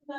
Is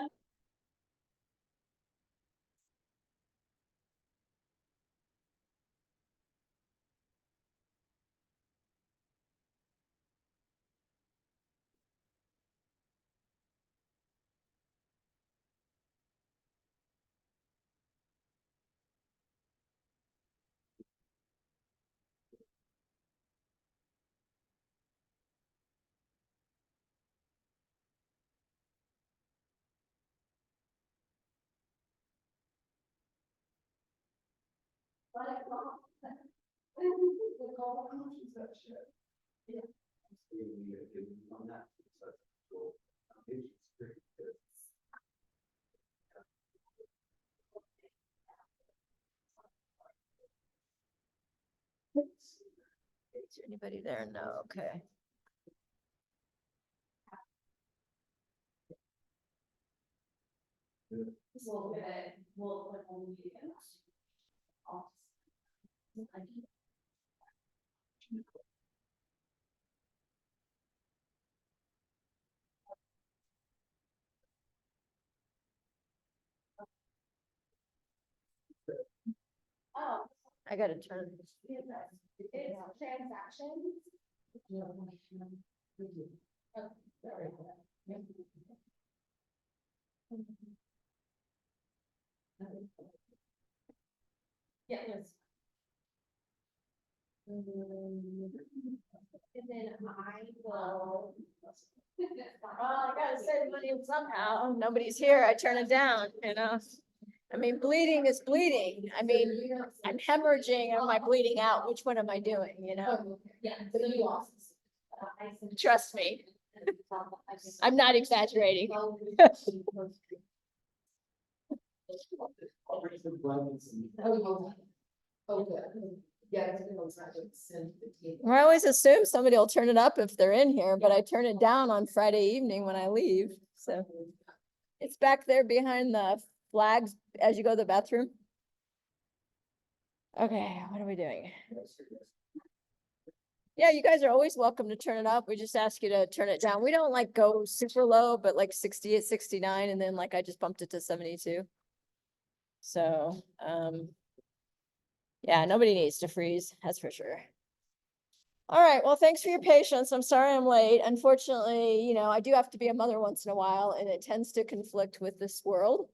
there anybody there? No, okay. I gotta turn. Transactions. Yeah. And then I will. I gotta save money somehow. Nobody's here. I turn it down, you know. I mean, bleeding is bleeding. I mean, I'm hemorrhaging. Am I bleeding out? Which one am I doing, you know? Yeah, but you lost. Trust me. I'm not exaggerating. I always assume somebody will turn it up if they're in here, but I turn it down on Friday evening when I leave, so. It's back there behind the flags as you go to the bathroom. Okay, what are we doing? Yeah, you guys are always welcome to turn it up. We just ask you to turn it down. We don't like go super low, but like 68, 69, and then like I just bumped it to 72. So, yeah, nobody needs to freeze, that's for sure. All right, well, thanks for your patience. I'm sorry I'm late. Unfortunately, you know, I do have to be a mother once in a while, and it tends to conflict with this world.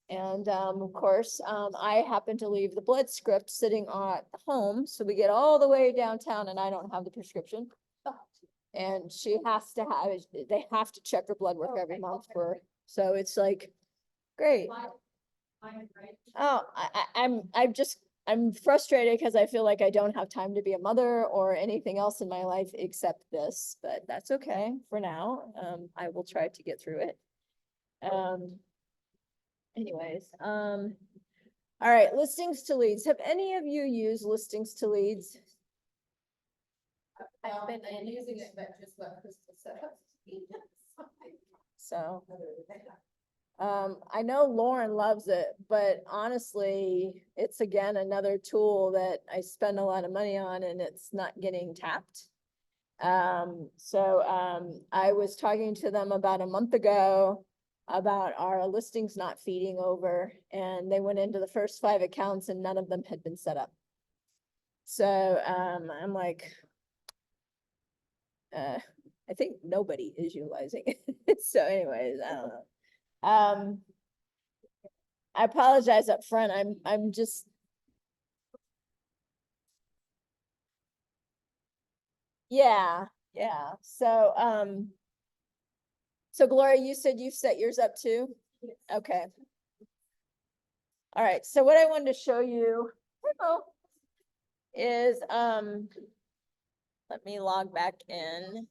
And of course, I happen to leave the blood script sitting at home, so we get all the way downtown and I don't have the prescription. And she has to have it, they have to check her blood work every month for, so it's like, great. Oh, I'm frustrated because I feel like I don't have time to be a mother or anything else in my life except this, but that's okay for now. I will try to get through it. Anyways, all right, listings to leads. Have any of you used listings to leads? I've been using it, but just what Crystal said. So, I know Lauren loves it, but honestly, it's again, another tool that I spend a lot of money on and it's not getting tapped. I was talking to them about a month ago about our listings not feeding over, and they went into the first 5 accounts and none of them had been set up. So, I'm like, I think nobody is utilizing it. So anyways, I don't know. I apologize up front. I'm just. Yeah, yeah. So Gloria, you said you've set yours up too? Yes. Okay. All right, so what I wanted to show you is, let me log back in.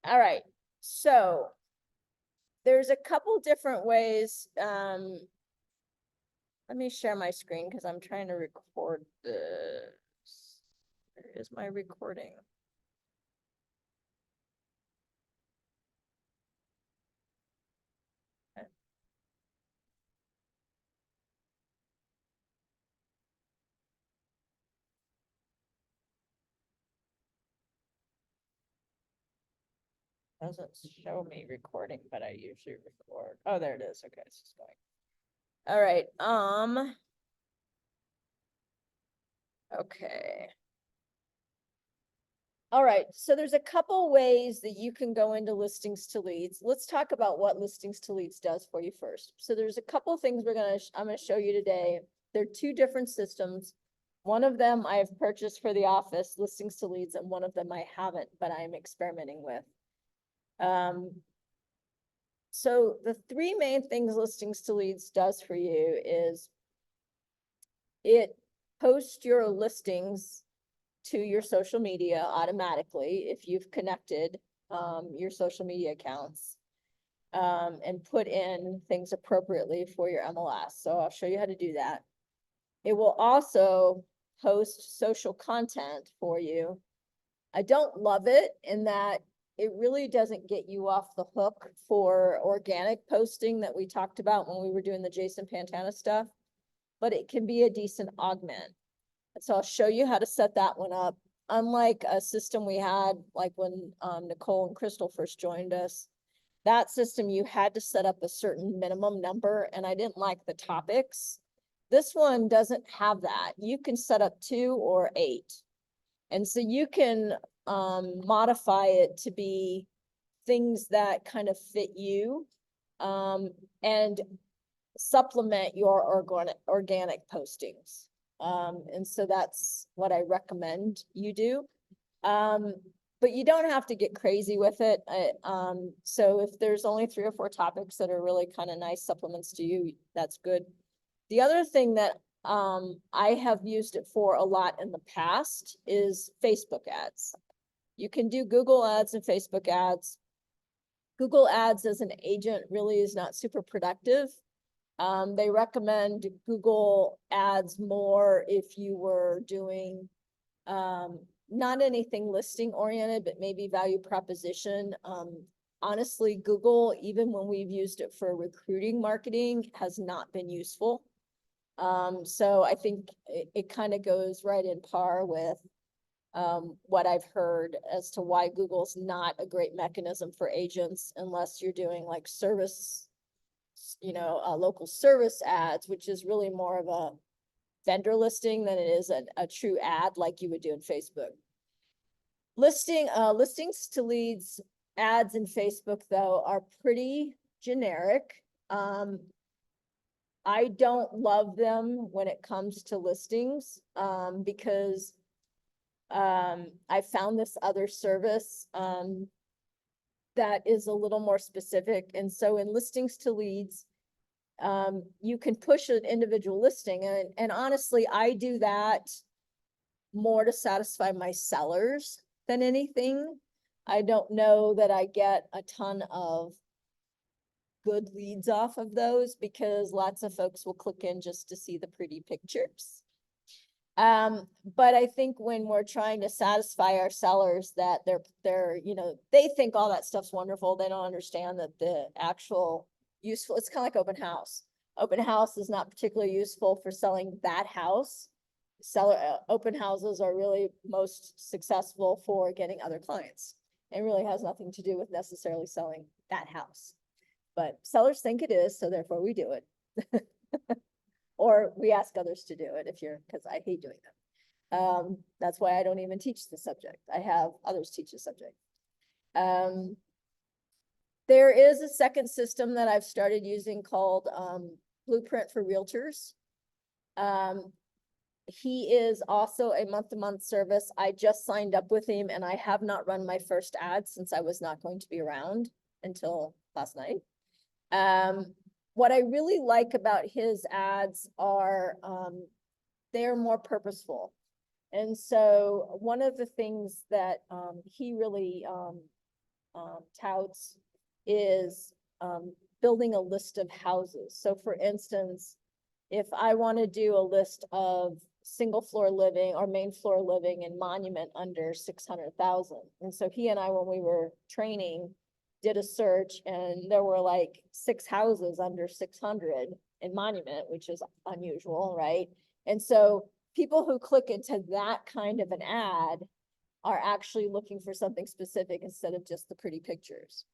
All right, so there's a couple different ways. Let me share my screen because I'm trying to record this. Where is my recording? Doesn't show me recording, but I usually record. Oh, there it is. Okay, it's just going. All right, okay. All right, so there's a couple ways that you can go into listings to leads. Let's talk about what listings to leads does for you first. So there's a couple things I'm gonna show you today. They're two different systems. One of them I have purchased for the office, listings to leads, and one of them I haven't, but I'm experimenting with. So the three main things listings to leads does for you is it posts your listings to your social media automatically if you've connected your social media accounts and put in things appropriately for your MLS. So I'll show you how to do that. It will also post social content for you. I don't love it in that it really doesn't get you off the hook for organic posting that we talked about when we were doing the Jason Pantana stuff, but it can be a decent augment. So I'll show you how to set that one up. Unlike a system we had, like when Nicole and Crystal first joined us, that system you had to set up a certain minimum number, and I didn't like the topics. This one doesn't have that. You can set up 2 or 8. And so you can modify it to be things that kind of fit you and supplement your organic postings. And so that's what I recommend you do. But you don't have to get crazy with it. So if there's only 3 or 4 topics that are really kind of nice supplements to you, that's good. The other thing that I have used it for a lot in the past is Facebook ads. You can do Google ads and Facebook ads. Google ads as an agent really is not super productive. They recommend Google ads more if you were doing not anything listing oriented, but maybe value proposition. Honestly, Google, even when we've used it for recruiting marketing, has not been useful. So I think it kind of goes right in par with what I've heard as to why Google's not a great mechanism for agents unless you're doing like service, local service ads, which is really more of a vendor listing than it is a true ad like you would do in Facebook. Listings to leads ads in Facebook though are pretty generic. I don't love them when it comes to listings because I found this other service that is a little more specific. And so in listings to leads, you can push an individual listing. And honestly, I do that more to satisfy my sellers than anything. I don't know that I get a ton of good leads off of those because lots of folks will click in just to see the pretty pictures. But I think when we're trying to satisfy our sellers that they think all that stuff's wonderful. They don't understand that the actual useful, it's kind of like open house. Open house is not particularly useful for selling that house. Open houses are really most successful for getting other clients. It really has nothing to do with necessarily selling that house. But sellers think it is, so therefore we do it. Or we ask others to do it because I hate doing them. That's why I don't even teach the subject. I have others teach the subject. There is a second system that I've started using called Blueprint for Realtors. He is also a month-to-month service. I just signed up with him and I have not run my first ad since I was not going to be around until last night. What I really like about his ads are they're more purposeful. And so one of the things that he really touts is building a list of houses. So for instance, if I want to do a list of single floor living or main floor living in Monument under 600,000. And so he and I, when we were training, did a search and there were like 6 houses under 600 in Monument, which is unusual, right? And so people who click into that kind of an ad are actually looking for something specific instead of just the pretty pictures.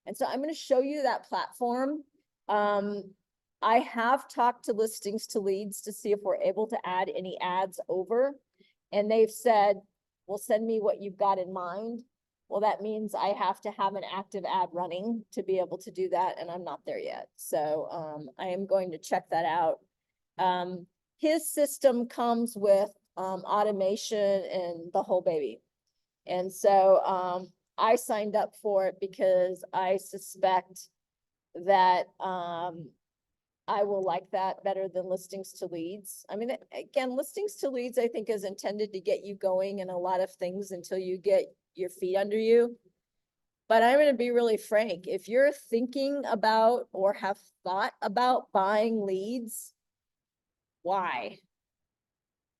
And so I'm going to show you that platform. I have talked to Listings to Leads to see if we're able to add any ads over. And they've said, well, send me what you've got in mind. Well, that means I have to have an active ad running to be able to do that, and I'm not there yet. So I am going to check that out. His system comes with automation and the whole baby. And so I signed up for it because I suspect that I will like that better than Listings to Leads. I mean, again, Listings to Leads, I think, is intended to get you going in a lot of things until you get your feet under you. But I'm going to be really frank. If you're thinking about or have thought about buying leads, why?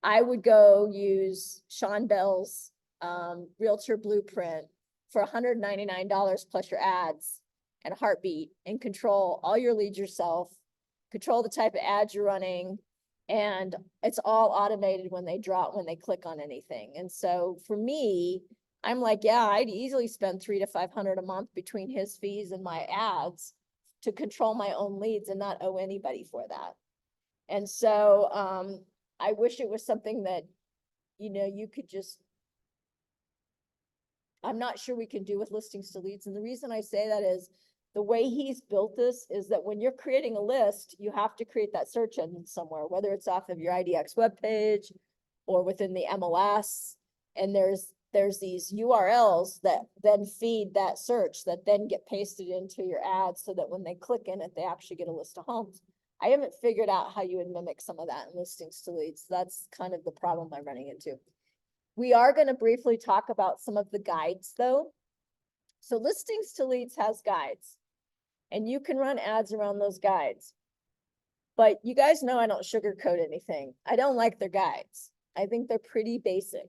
I would go use Sean Bell's Realtor Blueprint for $199 plus your ads and a heartbeat, and control all your leads yourself, control the type of ads you're running, and it's all automated when they click on anything. And so for me, I'm like, yeah, I'd easily spend $300 to $500 a month between his fees and my ads to control my own leads and not owe anybody for that. And so I wish it was something that, you could just, I'm not sure we can do with Listings to Leads. And the reason I say that is the way he's built this is that when you're creating a list, you have to create that search engine somewhere, whether it's off of your IDX webpage or within the MLS. And there's these URLs that then feed that search that then get pasted into your ads so that when they click in it, they actually get a list of homes. I haven't figured out how you would mimic some of that in Listings to Leads. That's kind of the problem I'm running into. We are going to briefly talk about some of the guides though. So Listings to Leads has guides, and you can run ads around those guides. But you guys know I don't sugarcoat anything. I don't like their guides. I think they're pretty basic,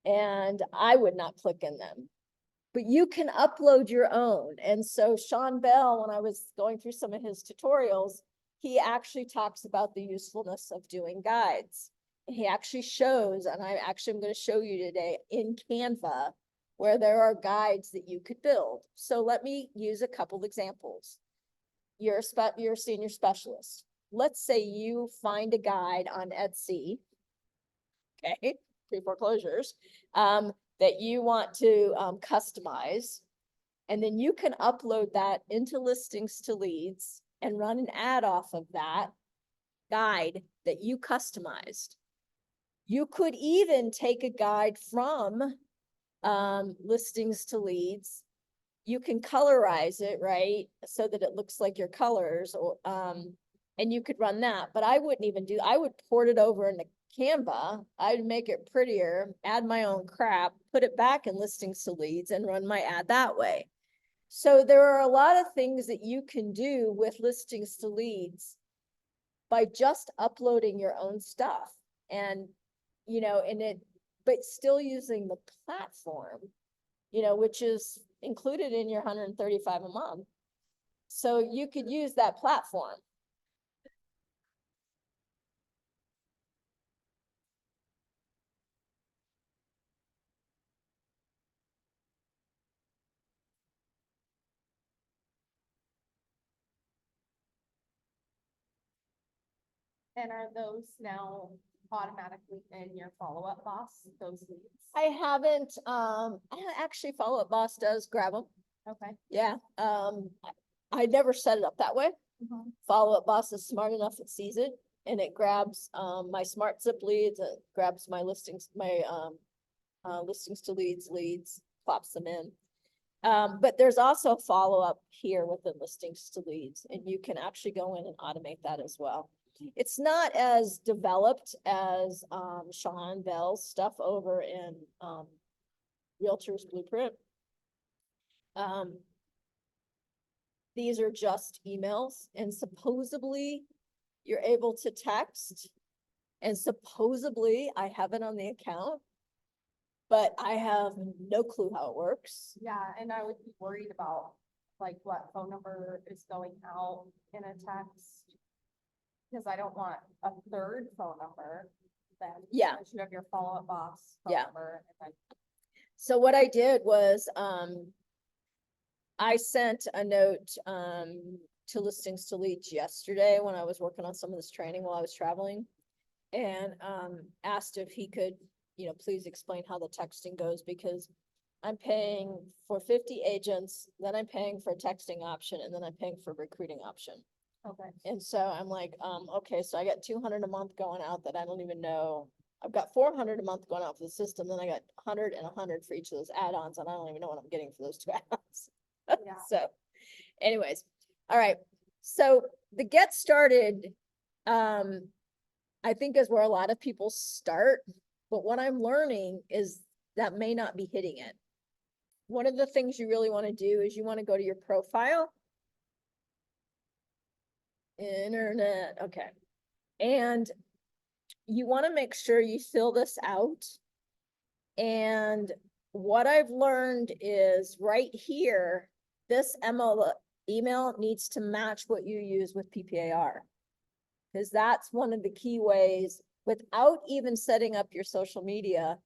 and I would not click in them. But you can upload your own. And so Sean Bell, when I was going through some of his tutorials, he actually talks about the usefulness of doing guides. He actually shows, and I'm going to show you today in Canva, where there are guides that you could build. So let me use a couple examples. You're a senior specialist. Let's say you find a guide on Etsy, okay, pre-foreclosures, that you want to customize, and then you can upload that into Listings to Leads and run an ad off of that guide that you customized. You could even take a guide from Listings to Leads. You can colorize it, right, so that it looks like your colors, or and you could run that. But I wouldn't even I would port it over into Canva. I'd make it prettier, add my own crap, put it back in Listings to Leads, and run my ad that way. So there are a lot of things that you can do with Listings to Leads by just uploading your own stuff, and but still using the platform, which is included in your $135 a month. So you could use that platform. And are those now automatically in your follow-up boss, those leads? I haven't, actually Follow Up Boss does grab them. Okay. Yeah. I never set it up that way. Follow Up Boss is smart enough, it sees it, and it grabs my smart zip leads, it grabs my listings, Listings to leads, pops them in. But there's also follow-up here within Listings to Leads, and you can actually go in and automate that as well. It's not as developed as Sean Bell's stuff over in Realtor's Blueprint. These are just emails, and supposedly you're able to text, and supposedly I have it on the account, but I have no clue how it works. Yeah, and I would be worried about like what phone number is going out in a text. Because I don't want a third phone number then. Yeah. You have your follow-up boss phone Yeah. number, and then So what I did was, I sent a note, to listings to leads yesterday when I was working on some of this training while I was traveling. And, asked if he could, please explain how the texting goes, because I'm paying for 50 agents, then I'm paying for a texting option, and then I'm paying for a recruiting option. Okay. And so I'm like, okay, so I got 200 a month going out that I don't even know. I've got 400 a month going out for the system, then I got 100 and 100 for each of those add-ons, and I don't even know what I'm getting for those two add-ons. Yeah. So anyways, all right. So the get started, I think is where a lot of people start, but what I'm learning is that may not be hitting it. One of the things you really want to do is you want to go to your profile. Internet, okay. And you want to make sure you fill this out. And what I've learned is right here, this email needs to match what you use with PPAR. Because that's one of the key ways, without even setting up your social media,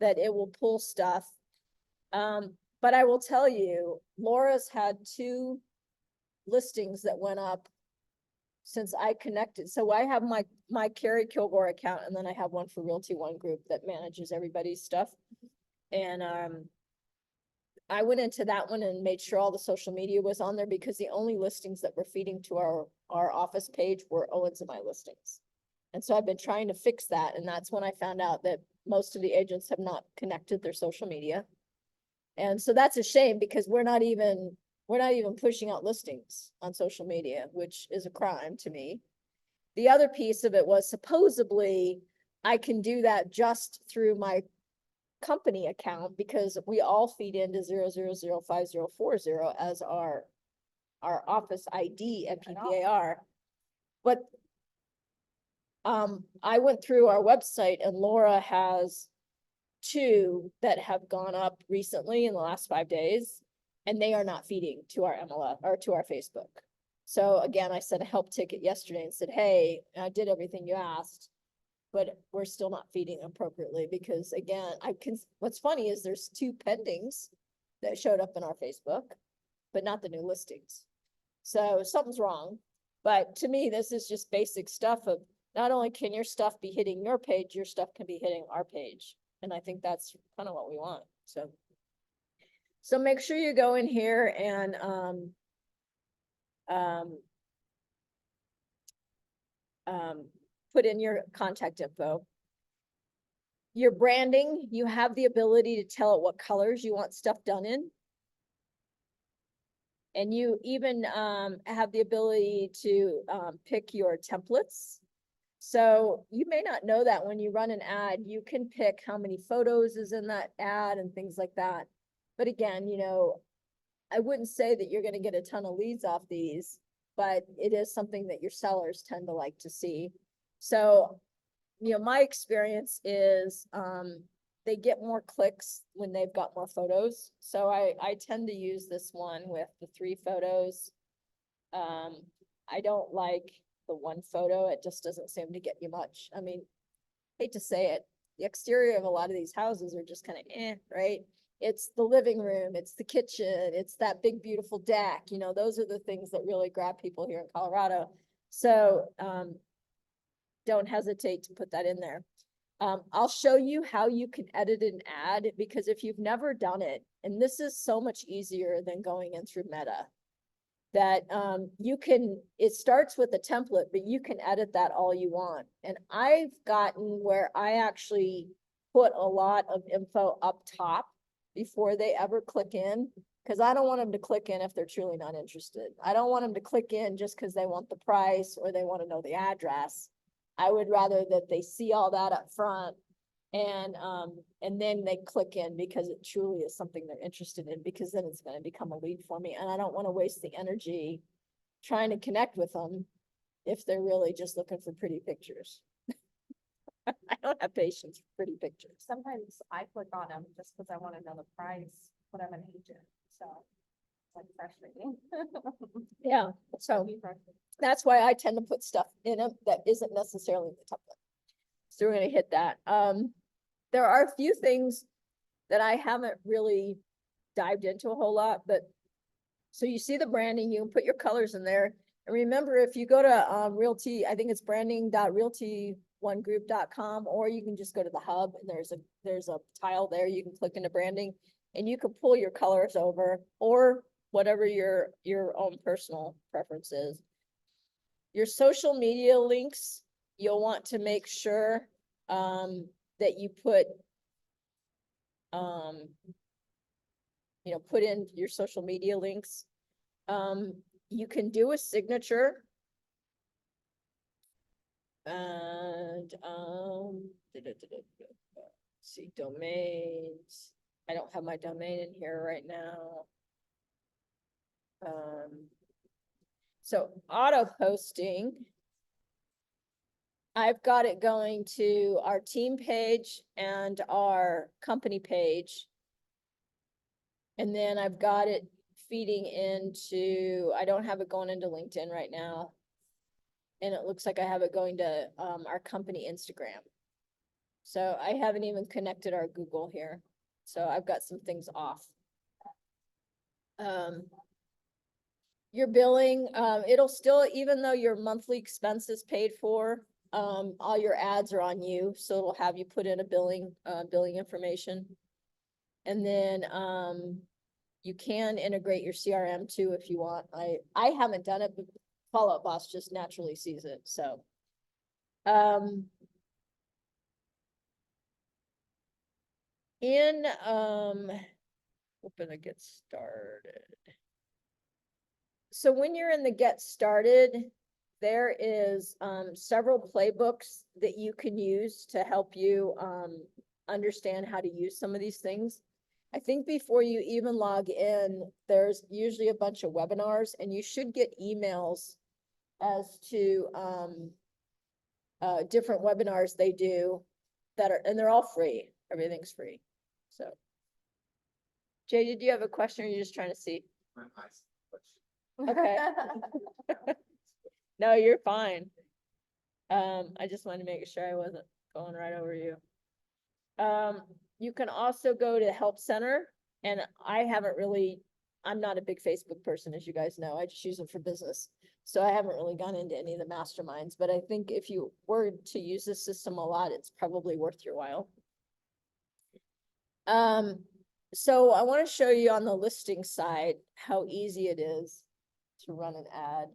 that it will pull stuff. But I will tell you, Laura's had 2 listings that went up since I connected. So I have my Carrie Kilgore account, and then I have one for Realty One Group that manages everybody's stuff. And I went into that one and made sure all the social media was on there, because the only listings that we're feeding to our office page were Owens and my listings. And so I've been trying to fix that, and that's when I found out that most of the agents have not connected their social media. And so that's a shame, because we're not even pushing out listings on social media, which is a crime to me. The other piece of it was, supposedly I can do that just through my company account, because we all feed into 0005040 as our office ID at PPAR. But I went through our website, and Laura has 2 that have gone up recently in the last 5 days, and they are not feeding to our MLS or to our Facebook. So again, I sent a help ticket yesterday and said, hey, I did everything you asked, but we're still not feeding appropriately, because again, what's funny is there's 2 pendings that showed up in our Facebook, but not the new listings. So something's wrong. But to me, this is just basic stuff of, not only can your stuff be hitting your page, your stuff can be hitting our page. And I think that's kind of what we want. So make sure you go in here and put in your contact info. Your branding, you have the ability to tell it what colors you want stuff done in. And you even have the ability to pick your templates. So you may not know that when you run an ad, you can pick how many photos is in that ad and things like that. But again, I wouldn't say that you're going to get a ton of leads off these, but it is something that your sellers tend to like to see. So, my experience is they get more clicks when they've got more photos. So I tend to use this one with the 3 photos. I don't like the 1 photo. It just doesn't seem to get you much. I mean, hate to say it, the exterior of a lot of these houses are just kind of right? It's the living room, it's the kitchen, it's that big, beautiful deck. Those are the things that really grab people here in Colorado. So don't hesitate to put that in there. I'll show you how you can edit an ad, because if you've never done it, and this is so much easier than going in through Meta, that it starts with a template, but you can edit that all you want. And I've gotten where I actually put a lot of info up top before they ever click in, because I don't want them to click in if they're truly not interested. I don't want them to click in just because they want the price or they want to know the address. I would rather that they see all that up front, and then they click in because it truly is something they're interested in, because then it's going to become a lead for me. And I don't want to waste the energy trying to connect with them if they're really just looking for pretty pictures. I don't have patience for pretty pictures. Sometimes I click on them just because I want to know the price, but I'm an agent, so it's like frustrating. Yeah, so that's why I tend to put stuff in them that isn't necessarily the template. So we're gonna hit that. There are a few things that I haven't really dived into a whole lot, but so you see the branding, you can put your colors in there. And remember, if you go to Realty, I think it's branding.realty1group.com, or you can just go to the hub and there's a tile there. You can click into branding and you can pull your colors over, or whatever your own personal preference is. Your social media links, you'll want to make sure that you put put in your social media links. You can do a signature. And, see, domains. I don't have my domain in here right now. So auto posting. I've got it going to our team page and our company page. And then I've got it feeding into, I don't have it going into LinkedIn right now. And it looks like I have it going to our company Instagram. So I haven't even connected our Google here. So I've got some things off. Your billing, it'll still, even though your monthly expense is paid for, all your ads are on you. So it'll have you put in a billing information. And then you can integrate your CRM too if you want. I haven't done it, but Follow Up Boss just naturally sees it. So open to get started. So when you're in the get started, there is several playbooks that you can use to help you understand how to use some of these things. I think before you even log in, there's usually a bunch of webinars, and you should get emails as to different webinars they do and they're all free. Everything's free. So Jay, did you have a question, or are you just trying to see? Okay. No, you're fine. I just wanted to make sure I wasn't going right over you. You can also go to Help Center, and I'm not a big Facebook person, as you guys know. I just use it for business. So I haven't really gone into any of the masterminds, but I think if you were to use this system a lot, it's probably worth your while. So I want to show you on the listing side how easy it is to run an ad.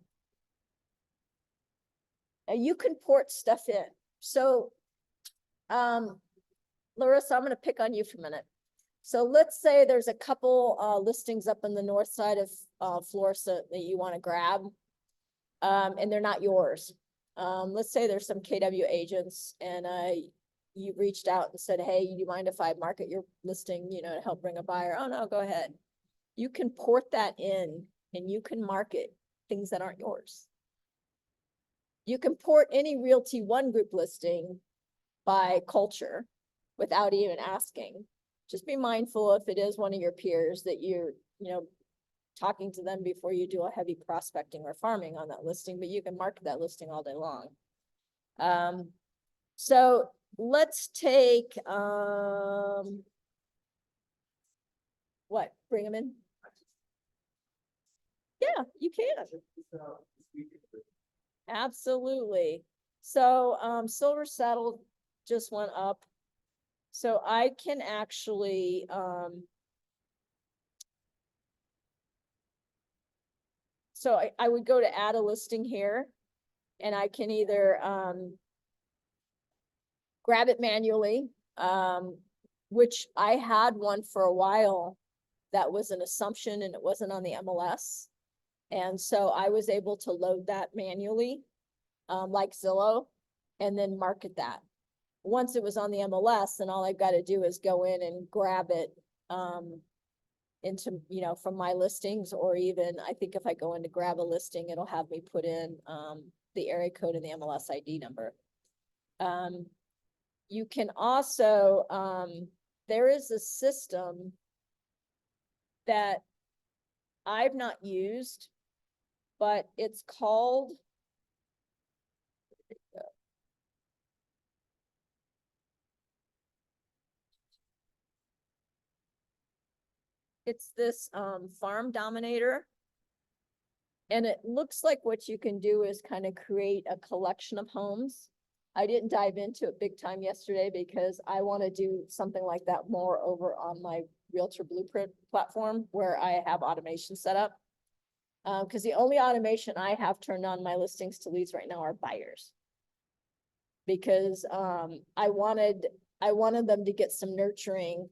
Now you can port stuff in. So, Larissa, I'm going to pick on you for a minute. So let's say there's a couple listings up in the north side of Florissant that you want to grab, and they're not yours. Let's say there's some KW agents, and you reached out and said, hey, do you mind if I market your listing, to help bring a buyer? Oh, no, go ahead. You can port that in, and you can market things that aren't yours. You can port any Realty One Group listing by culture without even asking. Just be mindful if it is one of your peers that you're, talking to them before you do a heavy prospecting or farming on that listing, but you can market that listing all day long. So let's take, bring them in? Yeah, you can. Absolutely. So, Silver Saddle just went up. So I can actually, so I would go to add a listing here, and I can either, grab it manually, which I had one for a while that was an assumption and it wasn't on the MLS. And so I was able to load that manually, like Zillow, and then market that. Once it was on the MLS, then all I've got to do is go in and grab it into, from my listings, or even I think if I go in to grab a listing, it'll have me put in the area code and the MLS ID number. You can also, there is a system that I've not used, but it's called, It's this farm dominator. And it looks like what you can do is kind of create a collection of homes. I didn't dive into it big time yesterday because I want to do something like that more over on my Realtor Blueprint platform where I have automation set up. Because the only automation I have turned on my listings to leads right now are buyers. Because I wanted them to get some nurturing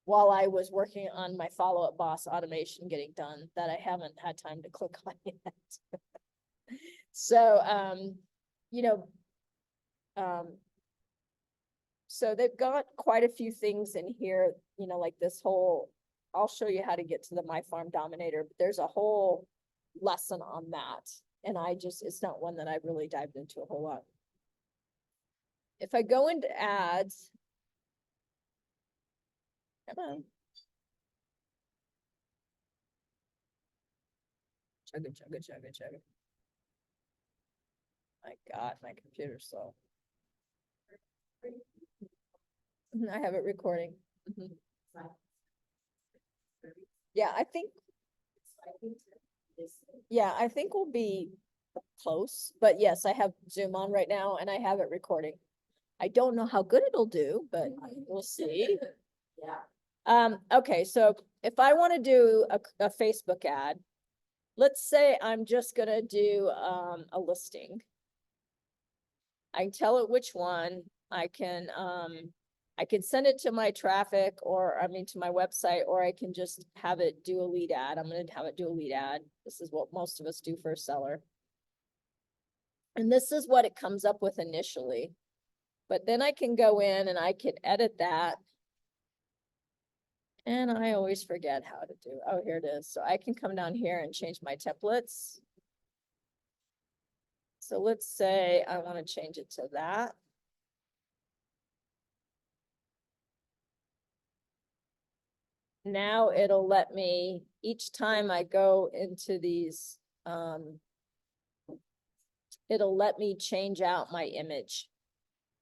while I was working on my follow-up boss automation getting done that I haven't had time to click on yet. So, you know, so they've got quite a few things in here, you know, like this whole, I'll show you how to get to the My Farm Dominator, but there's a whole lesson on that. And it's not one that I've really dived into a whole lot. If I go into ads, come on. Chugga, chugga, chugga, chugga. My God, my computer's slow. I have it recording. Mhm. Yeah, I think we'll be close, but yes, I have Zoom on right now and I have it recording. I don't know how good it'll do, but we'll see. Okay, so if I want to do a Facebook ad, let's say I'm just gonna do a listing. I can tell it which one. I can send it to my traffic to my website, or I can just have it do a lead ad. I'm gonna have it do a lead ad. This is what most of us do for a seller. And this is what it comes up with initially. But then I can go in and I can edit that. And I always forget how to do, oh, here it is. So I can come down here and change my templates. So let's say I want to change it to that. Now it'll let me, each time I go into these, it'll let me change out my image.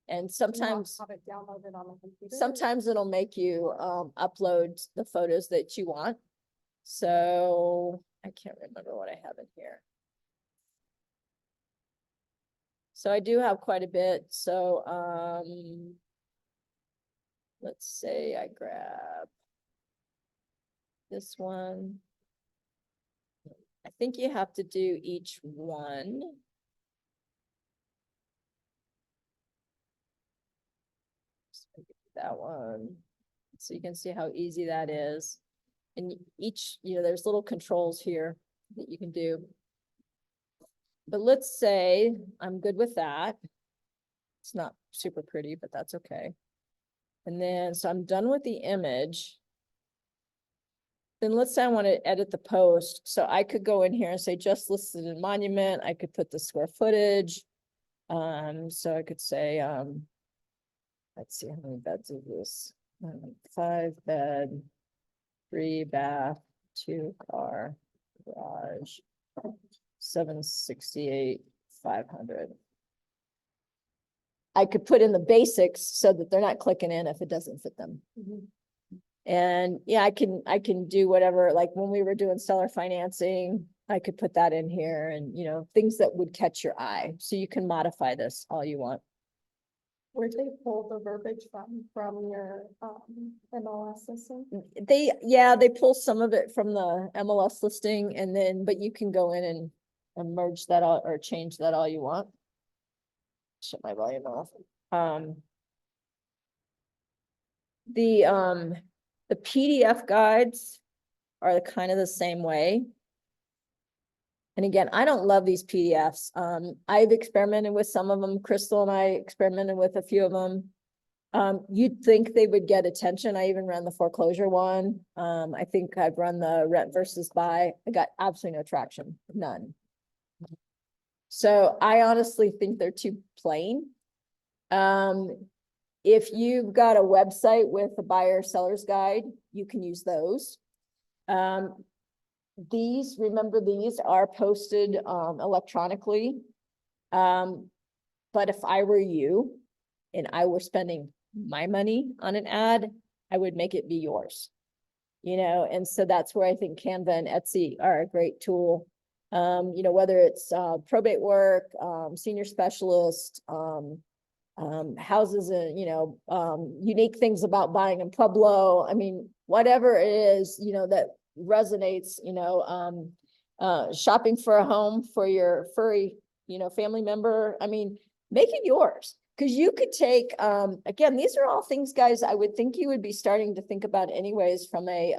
And sometimes, Have it downloaded on the computer. sometimes it'll make you upload the photos that you want. So I can't remember what I have in here. So I do have quite a bit. So let's say I grab this one. I think you have to do each one. That one. So you can see how easy that is. And each, there's little controls here that you can do. But let's say I'm good with that. It's not super pretty, but that's okay. And then, so I'm done with the image. Then let's say I want to edit the post. So I could go in here and say just listed in monument. I could put the square footage. So I could say, let's see how many beds is this? 5 bed, 3 bath, 2 car, garage, 768, 500. I could put in the basics so that they're not clicking in if it doesn't fit them. And yeah, I can do whatever, like when we were doing seller financing, I could put that in here and, things that would catch your eye. So you can modify this all you want. Where'd they pull the verbiage from your MLS system? They pull some of it from the MLS listing and then, but you can go in and merge that all or change that all you want. Shut my volume off. The PDF guides are kind of the same way. And again, I don't love these PDFs. I've experimented with some of them. Crystal and I experimented with a few of them. You'd think they would get attention. I even ran the foreclosure one. I think I've run the rent versus buy. I got absolutely no traction, none. So I honestly think they're too plain. If you've got a website with a buyer seller's guide, you can use those. Remember these are posted electronically. But if I were you and I were spending my money on an ad, I would make it be yours. and so that's where I think Canva and Etsy are a great tool. Whether it's probate work, senior specialist, houses and, unique things about buying in Pueblo. I mean, whatever it is, that resonates, shopping for a home for your furry, family member. I mean, make it yours. Because you could take, again, these are all things, guys, I would think you would be starting to think about anyways from a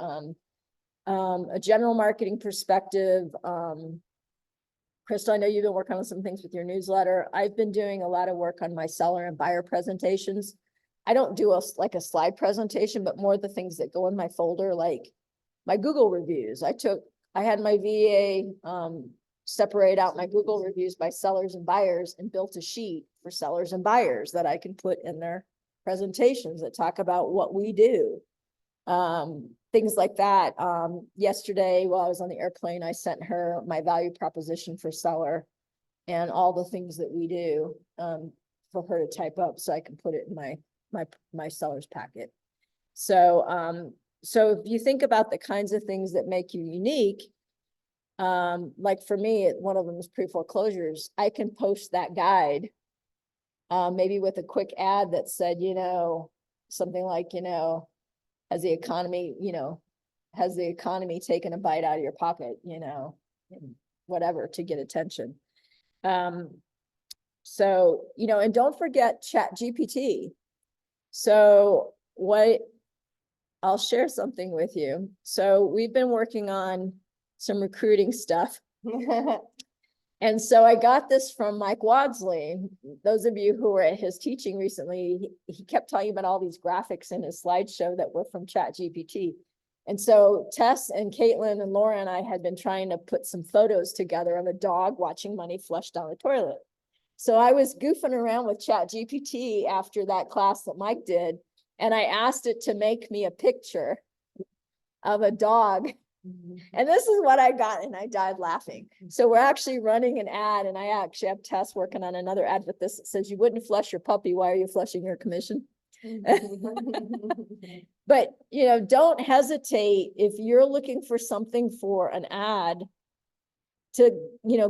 general marketing perspective. Crystal, I know you've been working on some things with your newsletter. I've been doing a lot of work on my seller and buyer presentations. I don't do like a slide presentation, but more the things that go in my folder, like my Google reviews. I had my VA separate out my Google reviews by sellers and buyers and built a sheet for sellers and buyers that I can put in their presentations that talk about what we do. Things like that. Yesterday, while I was on the airplane, I sent her my value proposition for seller and all the things that we do for her to type up so I can put it in my seller's packet. So if you think about the kinds of things that make you unique, like for me, one of them is pre-foreclosures. I can post that guide, maybe with a quick ad that said, something like, has the economy taken a bite out of your pocket, whatever, to get attention. So, and don't forget ChatGPT. So I'll share something with you. So we've been working on some recruiting stuff. And so I got this from Mike Wadsley. Those of you who were at his teaching recently, he kept talking about all these graphics in his slideshow that were from ChatGPT. And so Tess and Caitlin and Laura and I had been trying to put some photos together of a dog watching money flush down the toilet. So I was goofing around with ChatGPT after that class that Mike did, and I asked it to make me a picture of a dog. And this is what I got, and I died laughing. So we're actually running an ad, and I actually have Tess working on another ad with this. It says, "You wouldn't flush your puppy. Why are you flushing your commission?" But, don't hesitate if you're looking for something for an ad to,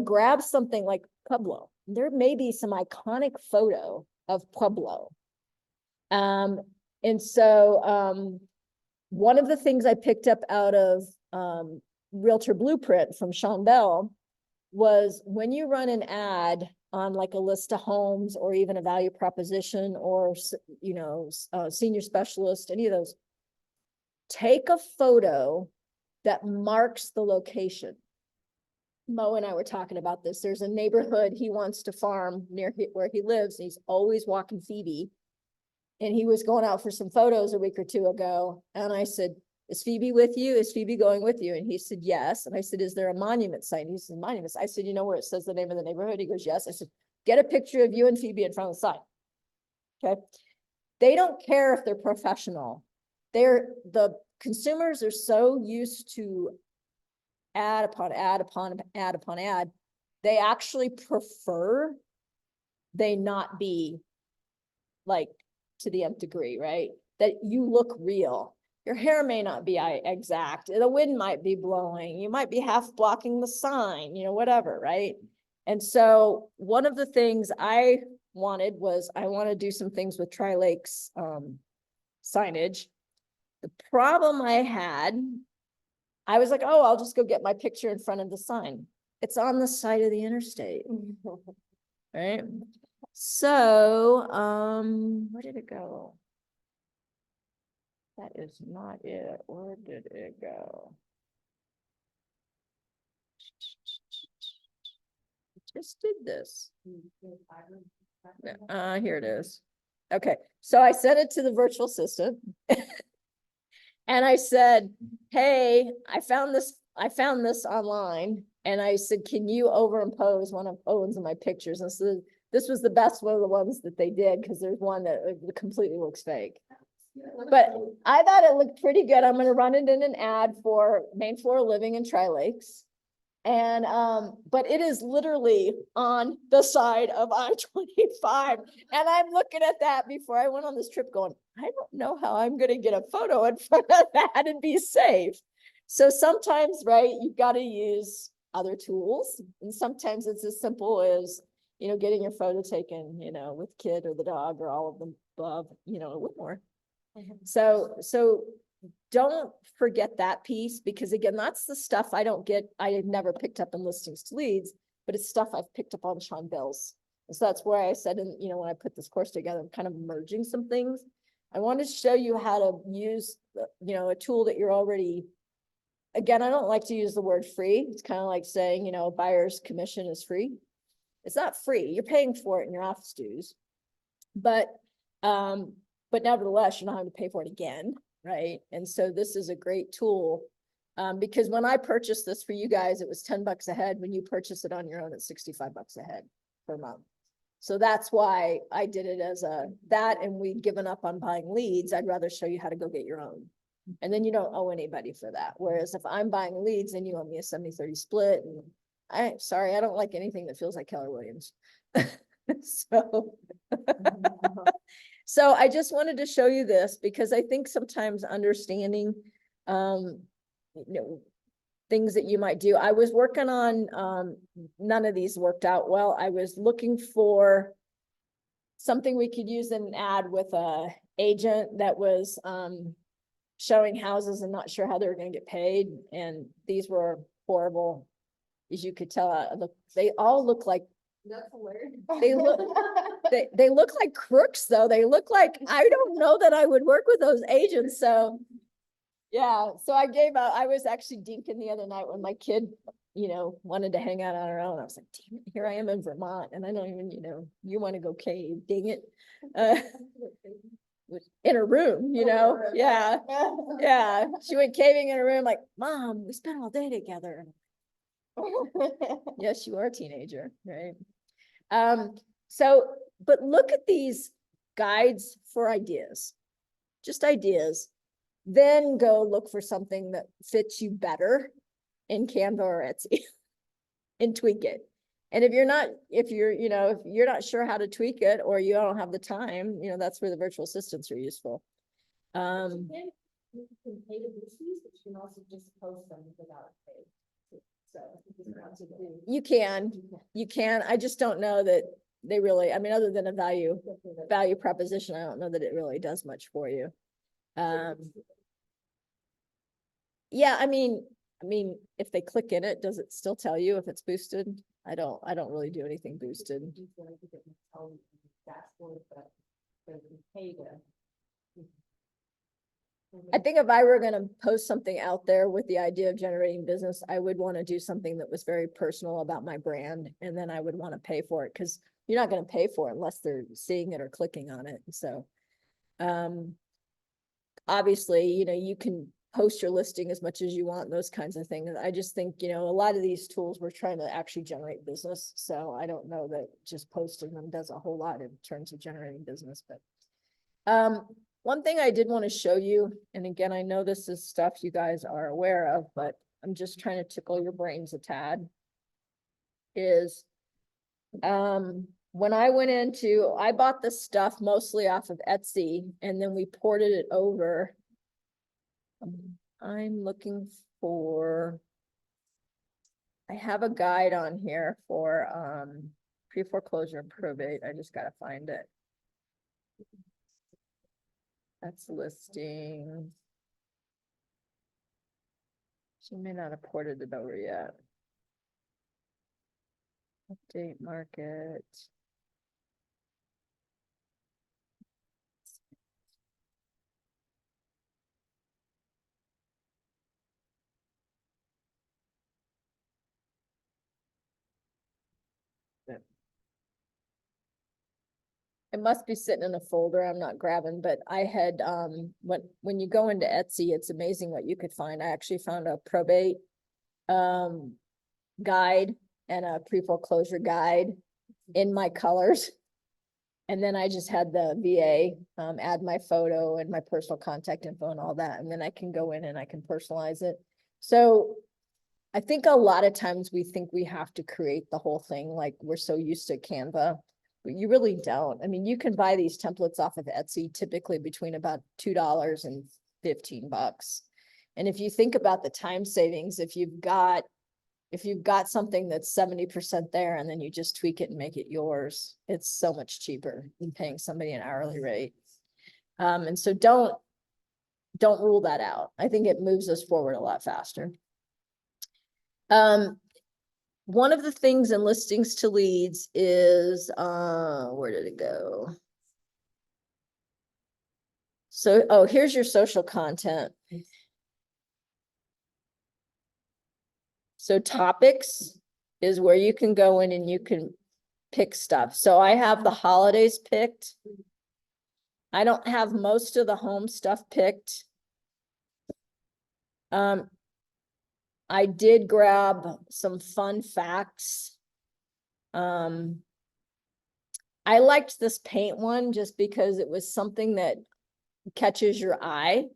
grab something like Pueblo. There may be some iconic photo of Pueblo. And so one of the things I picked up out of Realtor Blueprint from Sean Bell was when you run an ad on like a list of homes or even a value proposition or, senior specialist, any of those, take a photo that marks the location. Mo and I were talking about this. There's a neighborhood he wants to farm near where he lives. And he's always walking Phoebe. And he was going out for some photos a week or two ago. And I said, "Is Phoebe with you? Is Phoebe going with you?" And he said, "Yes." And I said, "Is there a monument sign?" He said, "Monuments." I said, "Where it says the name of the neighborhood?" He goes, "Yes." I said, "Get a picture of you and Phoebe in front of the sign." Okay. They don't care if they're professional. The consumers are so used to ad upon ad upon ad upon ad. They actually prefer they not be like to the nth degree, right? That you look real. Your hair may not be exact. The wind might be blowing. You might be half blocking the sign, whatever, right? And so one of the things I wanted was I want to do some things with Tri-Lakes signage. The problem I had, I was like, oh, I'll just go get my picture in front of the sign. It's on the side of the interstate, right? So, where did it go? That is not it. Where did it go? I just did this. Here it is. Okay, so I sent it to the virtual assistant. And I said, "Hey, I found this online." And I said, "Can you overimpose one of Owen's of my pictures?" And so this was the best one of the ones that they did, because there's one that completely looks fake. But I thought it looked pretty good. I'm going to run it in an ad for main floor living in Tri-Lakes. And, but it is literally on the side of I-25. And I'm looking at that before I went on this trip going, I don't know how I'm gonna get a photo in front of that and be safe. So sometimes, right, you've got to use other tools. And sometimes it's as simple as, getting your photo taken, with kid or the dog or all of them above, with more. So don't forget that piece, because again, that's the stuff I never picked up in listings to leads, but it's stuff I've picked up on Sean Bill's. And so that's where I said, when I put this course together, I'm kind of merging some things. I wanted to show you how to use, a tool that you're already, again, I don't like to use the word free. It's kind of like saying, buyer's commission is free. It's not free. You're paying for it in your office dues. But nevertheless, you're not having to pay for it again, right? And so this is a great tool, because when I purchased this for you guys, it was $10 a head. When you purchase it on your own, it's $65 a head per month. So that's why I did it as that, and we'd given up on buying leads. I'd rather show you how to go get your own. And then you don't owe anybody for that. Whereas if I'm buying leads, then you owe me a 70-30 split. And I'm sorry, I don't like anything that feels like Keller Williams. So I just wanted to show you this, because I think sometimes understanding, things that you might do. I was working on, none of these worked out well. I was looking for something we could use in an ad with a agent that was, showing houses and not sure how they were going to get paid. And these were horrible, as you could tell. They all look like, That's hilarious. they look like crooks though. They look like, I don't know that I would work with those agents. So yeah, so I gave up. I was actually dinking the other night when my kid, wanted to hang out on her own. I was like, damn it, here I am in Vermont and I don't even, you want to go cave, dang it. In her room, yeah. Yeah, she went caving in her room like, Mom, we spent all day together. Yes, you are a teenager, right? But look at these guides for ideas, just ideas, then go look for something that fits you better in Canva or Etsy and tweak it. And if you're not sure how to tweak it, or you don't have the time, that's where the virtual assistants are useful. You can pay to boost these, but you can also just post them without pay. So if you want to do. You can, I just don't know that they really, other than a value proposition, I don't know that it really does much for you. Yeah, if they click in it, does it still tell you if it's boosted? I don't really do anything boosted. I think if I were going to post something out there with the idea of generating business, I would want to do something that was very personal about my brand. And then I would want to pay for it, because you're not going to pay for it unless they're seeing it or clicking on it. So, obviously, you can post your listing as much as you want, those kinds of things. I just think, a lot of these tools we're trying to actually generate business. So I don't know that just posting them does a whole lot in terms of generating business, but, one thing I did want to show you, and again, I know this is stuff you guys are aware of, but I'm just trying to tickle your brains a tad, is, when I bought this stuff mostly off of Etsy, and then we ported it over. I'm looking for, I have a guide on here for, pre-foreclosure and probate. I just gotta find it. That's listing. She may not have ported it over yet. Update market. It must be sitting in a folder I'm not grabbing, but I had, when you go into Etsy, it's amazing what you could find. I actually found a probate guide and a pre-foreclosure guide in my colors. And then I just had the VA add my photo and my personal contact info and all that. And then I can go in and I can personalize it. So I think a lot of times we think we have to create the whole thing, like we're so used to Canva, but you really don't. I mean, you can buy these templates off of Etsy, typically between about $2 and $15. And if you think about the time savings, if you've got something that's 70% there and then you just tweak it and make it yours, it's so much cheaper than paying somebody an hourly rate. And so don't rule that out. I think it moves us forward a lot faster. One of the things in listings to leads is, where did it go? So, oh, here's your social content. So topics is where you can go in and you can pick stuff. So I have the holidays picked. I don't have most of the home stuff picked. I did grab some fun facts. I liked this paint one just because it was something that catches your eye.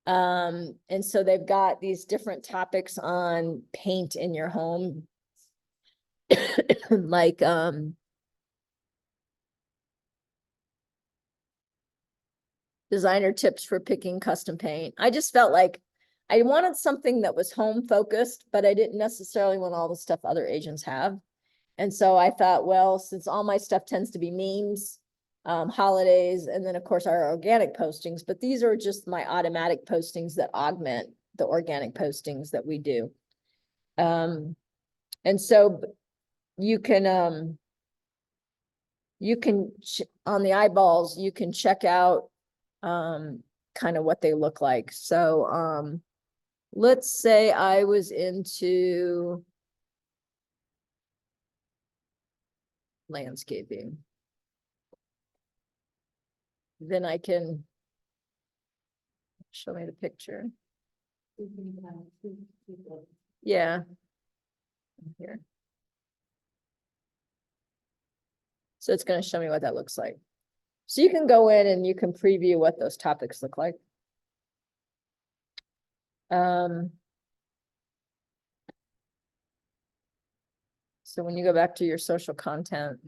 And so they've got these different topics on paint in your home. Like, designer tips for picking custom paint. I just felt like I wanted something that was home focused, but I didn't necessarily want all the stuff other agents have. And so I thought, well, since all my stuff tends to be memes, holidays, and then of course our organic postings, but these are just my automatic postings that augment the organic postings that we do. And so you can on the eyeballs, you can check out kind of what they look like. So let's say I was into landscaping. Then I can show me the picture. Yeah. Here. So it's going to show me what that looks like. So you can go in and you can preview what those topics look like. So when you go back to your social content,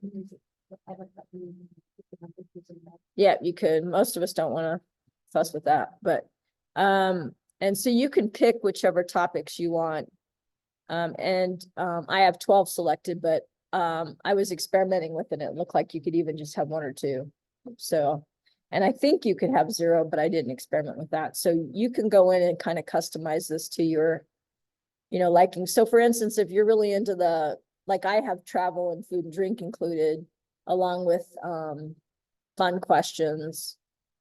yeah, you could. Most of us don't want to fuss with that, but and so you can pick whichever topics you want. I have 12 selected, but I was experimenting with it. It looked like you could even just have one or two. So, and I think you could have 0, but I didn't experiment with that. So you can go in and kind of customize this to your, liking. So for instance, if you're really into like I have travel and food and drink included, along with fun questions.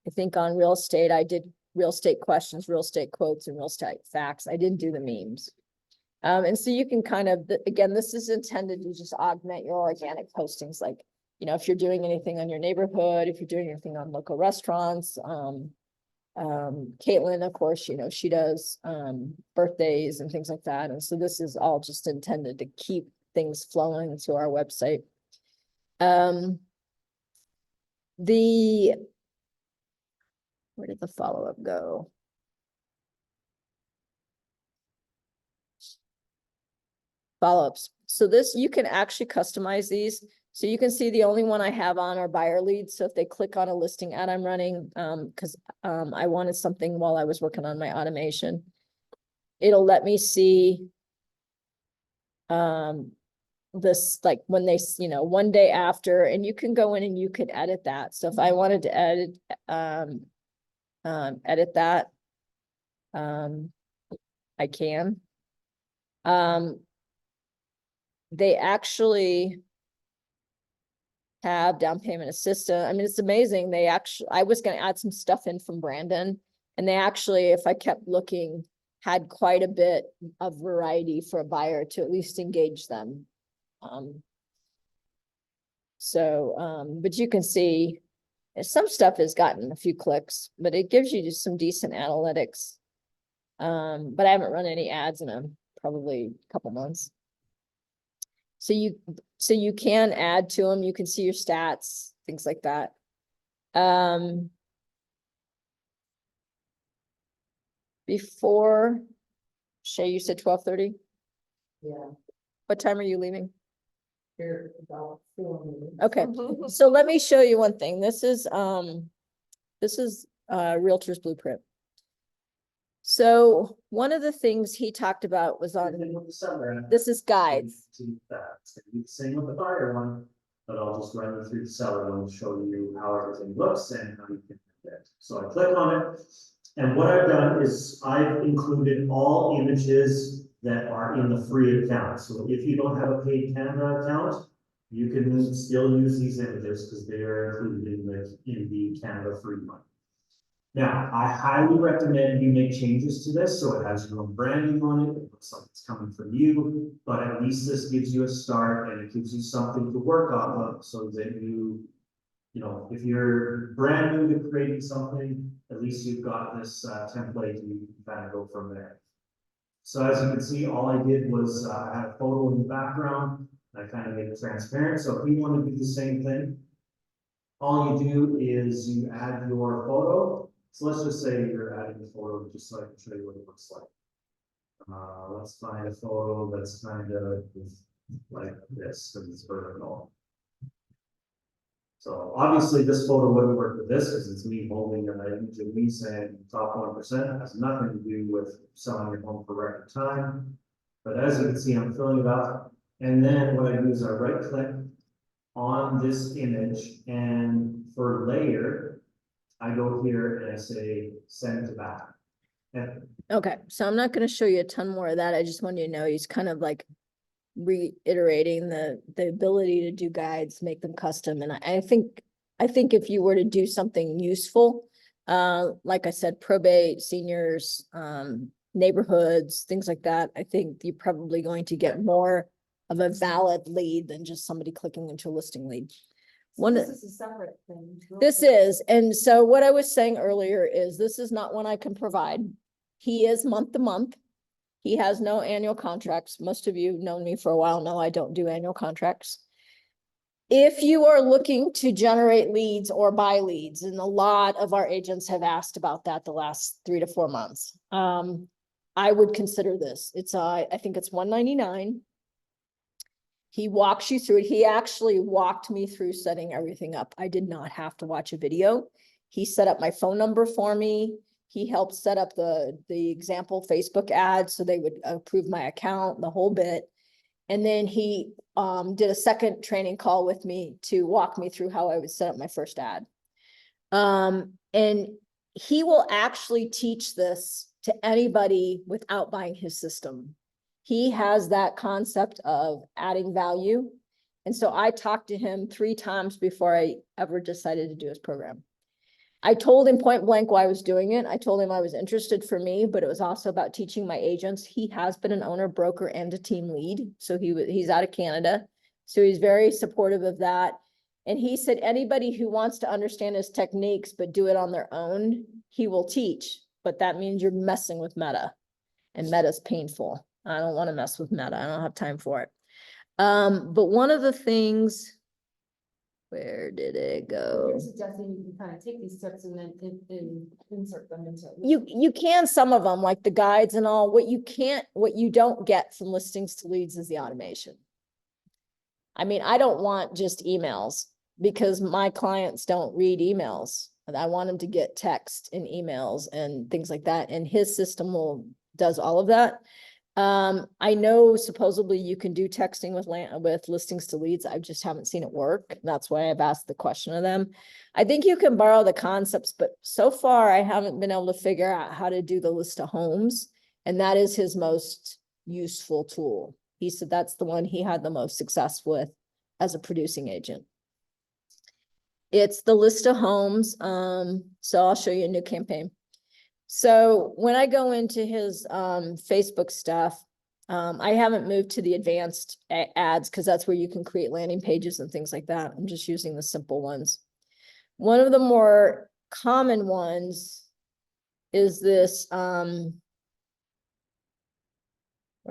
I think on real estate, I did real estate questions, real estate quotes, and real estate facts. I didn't do the memes. And so you can kind of, again, this is intended to just augment your organic postings. Like, if you're doing anything on your neighborhood, if you're doing anything on local restaurants, Caitlin, of course, she does birthdays and things like that. And so this is all just intended to keep things flowing to our website. Where did the follow-up go? Follow-ups. So this, you can actually customize these. So you can see the only one I have on are buyer leads. So if they click on a listing ad I'm running, because I wanted something while I was working on my automation, it'll let me see this, like when they, one day after, and you can go in and you can edit that. So if I wanted to edit that, I can. They actually have down payment assistance. I mean, it's amazing. I was going to add some stuff in from Brandon, and they actually, if I kept looking, had quite a bit of variety for a buyer to at least engage them. But you can see some stuff has gotten a few clicks, but it gives you just some decent analytics. But I haven't run any ads in probably a couple months. So you can add to them. You can see your stats, things like that. Before, Shay, you said 12:30? Yeah, What time are you leaving? here about 4 minutes. Okay, so let me show you one thing. This is Realtor's Blueprint. So one of the things he talked about was on, this is guides. It's gonna be the same with the fire one, but I'll just run you through the seller one, to show you how everything looks and how you can do it. So I click on it, and what I've done is I've included all images that are in the free account. So if you don't have a paid camera account, you can still use these images because they are included in the Canada free one. Now, I highly recommend you make changes to this, so it has your own branding on it, it looks like it's coming from you, but at least this gives you a start and it gives you something to work off of, so that you know, if you're brand new to creating something, at least you've got this template and you can kind of go from there. So as you can see, all I did was I had a photo in the background, and I kind of made it transparent, so if you want to do the same thing, all you do is you add your photo. So let's just say you're adding a photo just so I can show you what it looks like. Let's find a photo that's kind of like this, because it's vertical. So obviously this photo wouldn't work with this because it's me holding an image of me saying top 1%. It has nothing to do with selling your home for record time. But as you can see, I'm filling it up. And then what I do is I right click on this image, and for layer, I go here and I say send to back. And Okay, so I'm not gonna show you a ton more of that. I just want you to know he's kind of like reiterating the ability to do guides, make them custom. And I think if you were to do something useful, like I said, probate, seniors, neighborhoods, things like that, I think you're probably going to get more of a valid lead than just somebody clicking into a listing lead. This is a separate thing. This is, and so what I was saying earlier is this is not one I can provide. He is month to month. He has no annual contracts. Most of you have known me for a while know I don't do annual contracts. If you are looking to generate leads or buy leads, and a lot of our agents have asked about that the last 3 to 4 months, I would consider this. It's I think it's $199. He walks you through it. He actually walked me through setting everything up. I did not have to watch a video. He set up my phone number for me. He helped set up the example Facebook ads so they would approve my account, the whole bit. And then he did a second training call with me to walk me through how I would set up my first ad. And he will actually teach this to anybody without buying his system. He has that concept of adding value. And so I talked to him 3 times before I ever decided to do his program. I told him point blank why I was doing it. I told him I was interested for me, but it was also about teaching my agents. He has been an owner, broker, and a team lead. So he's out of Canada. So he's very supportive of that. And he said, anybody who wants to understand his techniques, but do it on their own, he will teach. But that means you're messing with Meta, and Meta's painful. I don't want to mess with Meta. I don't have time for it. But one of the things, where did it go? You're suggesting you can kind of take these tips and then insert them into. You can, some of them, like the guides and all. What you don't get from listings to leads is the automation. I mean, I don't want just emails because my clients don't read emails. And I want them to get text and emails and things like that. And his system does all of that. I know supposedly you can do texting with listings to leads. I just haven't seen it work. That's why I've asked the question of them. I think you can borrow the concepts, but so far I haven't been able to figure out how to do the list of homes. And that is his most useful tool. He said that's the one he had the most success with as a producing agent. It's the list of homes. So I'll show you a new campaign. So when I go into his Facebook stuff, I haven't moved to the advanced ads because that's where you can create landing pages and things like that. I'm just using the simple ones. One of the more common ones is this, where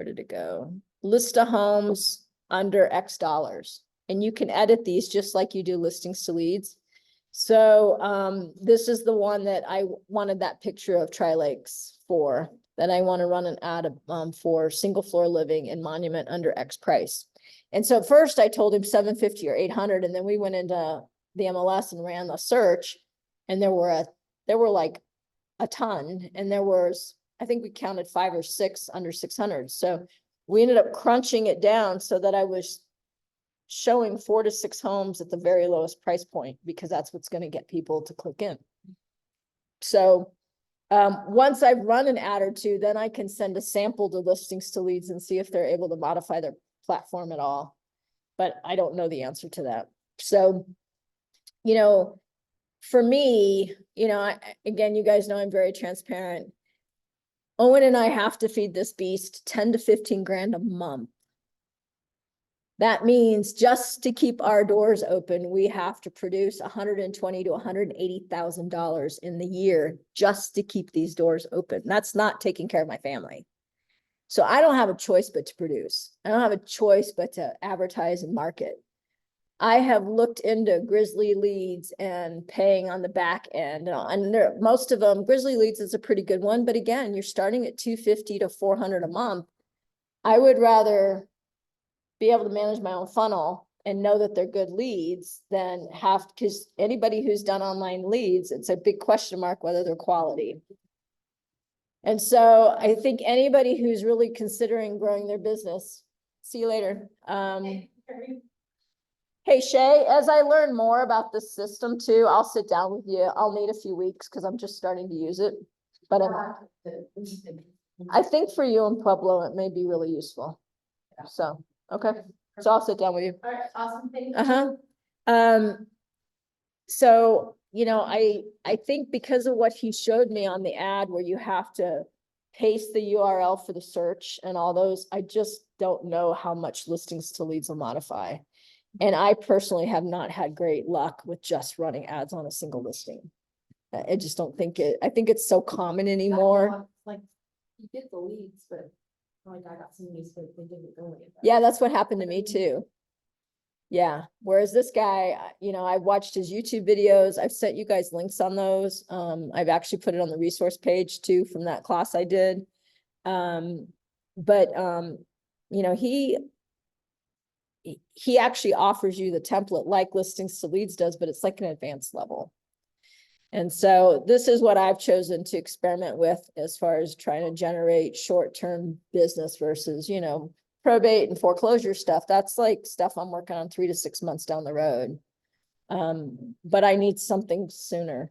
did it go? List of homes under X dollars. And you can edit these just like you do listings to leads. So this is the one that I wanted that picture of Tri Lakes for that I want to run an ad for single floor living in Monument under X price. And so at first I told him 750 or 800, and then we went into the MLS and ran the search, and there were like a ton, and there was, I think we counted 5 or 6 under 600. So we ended up crunching it down so that I was showing 4 to 6 homes at the very lowest price point, because that's what's going to get people to click in. So once I've run an ad or two, then I can send a sample to listings to leads and see if they're able to modify their platform at all. But I don't know the answer to that. So, you know, for me, you know, again, you guys know I'm very transparent. Owen and I have to feed this beast 10 to 15 grand a month. That means just to keep our doors open, we have to produce $120,000 to $180,000 in the year just to keep these doors open. That's not taking care of my family. So I don't have a choice but to produce. I don't have a choice but to advertise and market. I have looked into Grizzly Leads and paying on the back end, and most of them, Grizzly Leads is a pretty good one, but again, you're starting at $250 to $400 a month. I would rather be able to manage my own funnel and know that they're good leads than have, because anybody who's done online leads, it's a big question mark whether they're quality. And so I think anybody who's really considering growing their business, see you later. Hey Shay, as I learn more about this system too, I'll sit down with you. I'll need a few weeks because I'm just starting to use it. But I think for you and Pueblo, it may be really useful. So, okay, so I'll sit down with you. All right, awesome, thank you. So, you know, I think because of what he showed me on the ad where you have to paste the URL for the search and all those, I just don't know how much listings to leads will modify. And I personally have not had great luck with just running ads on a single listing. I just don't think I think it's so common anymore. Like, you get the leads, but like I got some leads, but they didn't go anywhere. Yeah, that's what happened to me too. Yeah, whereas this guy, you know, I've watched his YouTube videos. I've sent you guys links on those. I've actually put it on the resource page too from that class I did. You know, he actually offers you the template like Listings to Leads does, but it's like an advanced level. And so this is what I've chosen to experiment with as far as trying to generate short-term business versus, you know, probate and foreclosure stuff. That's like stuff I'm working on 3 to 6 months down the road. But I need something sooner.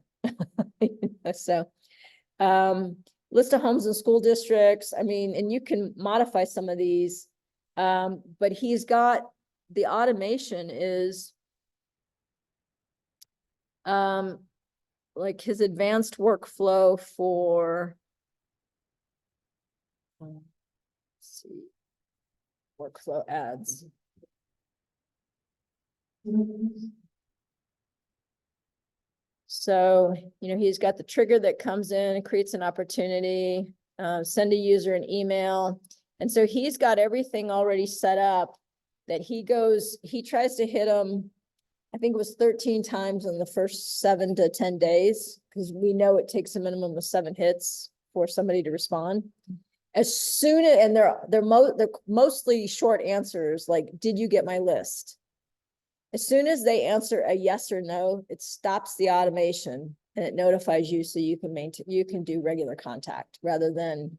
So, list of homes in school districts. I mean, and you can modify some of these. But he's got the automation is like his advanced workflow for let's see, workflow ads. So, you know, he's got the trigger that comes in and creates an opportunity, send a user an email. And so he's got everything already set up that he tries to hit them. I think it was 13 times in the first 7 to 10 days, because we know it takes a minimum of 7 hits for somebody to respond. As soon as, and they're mostly short answers, like, did you get my list? As soon as they answer a yes or no, it stops the automation and it notifies you so you can do regular contact rather than,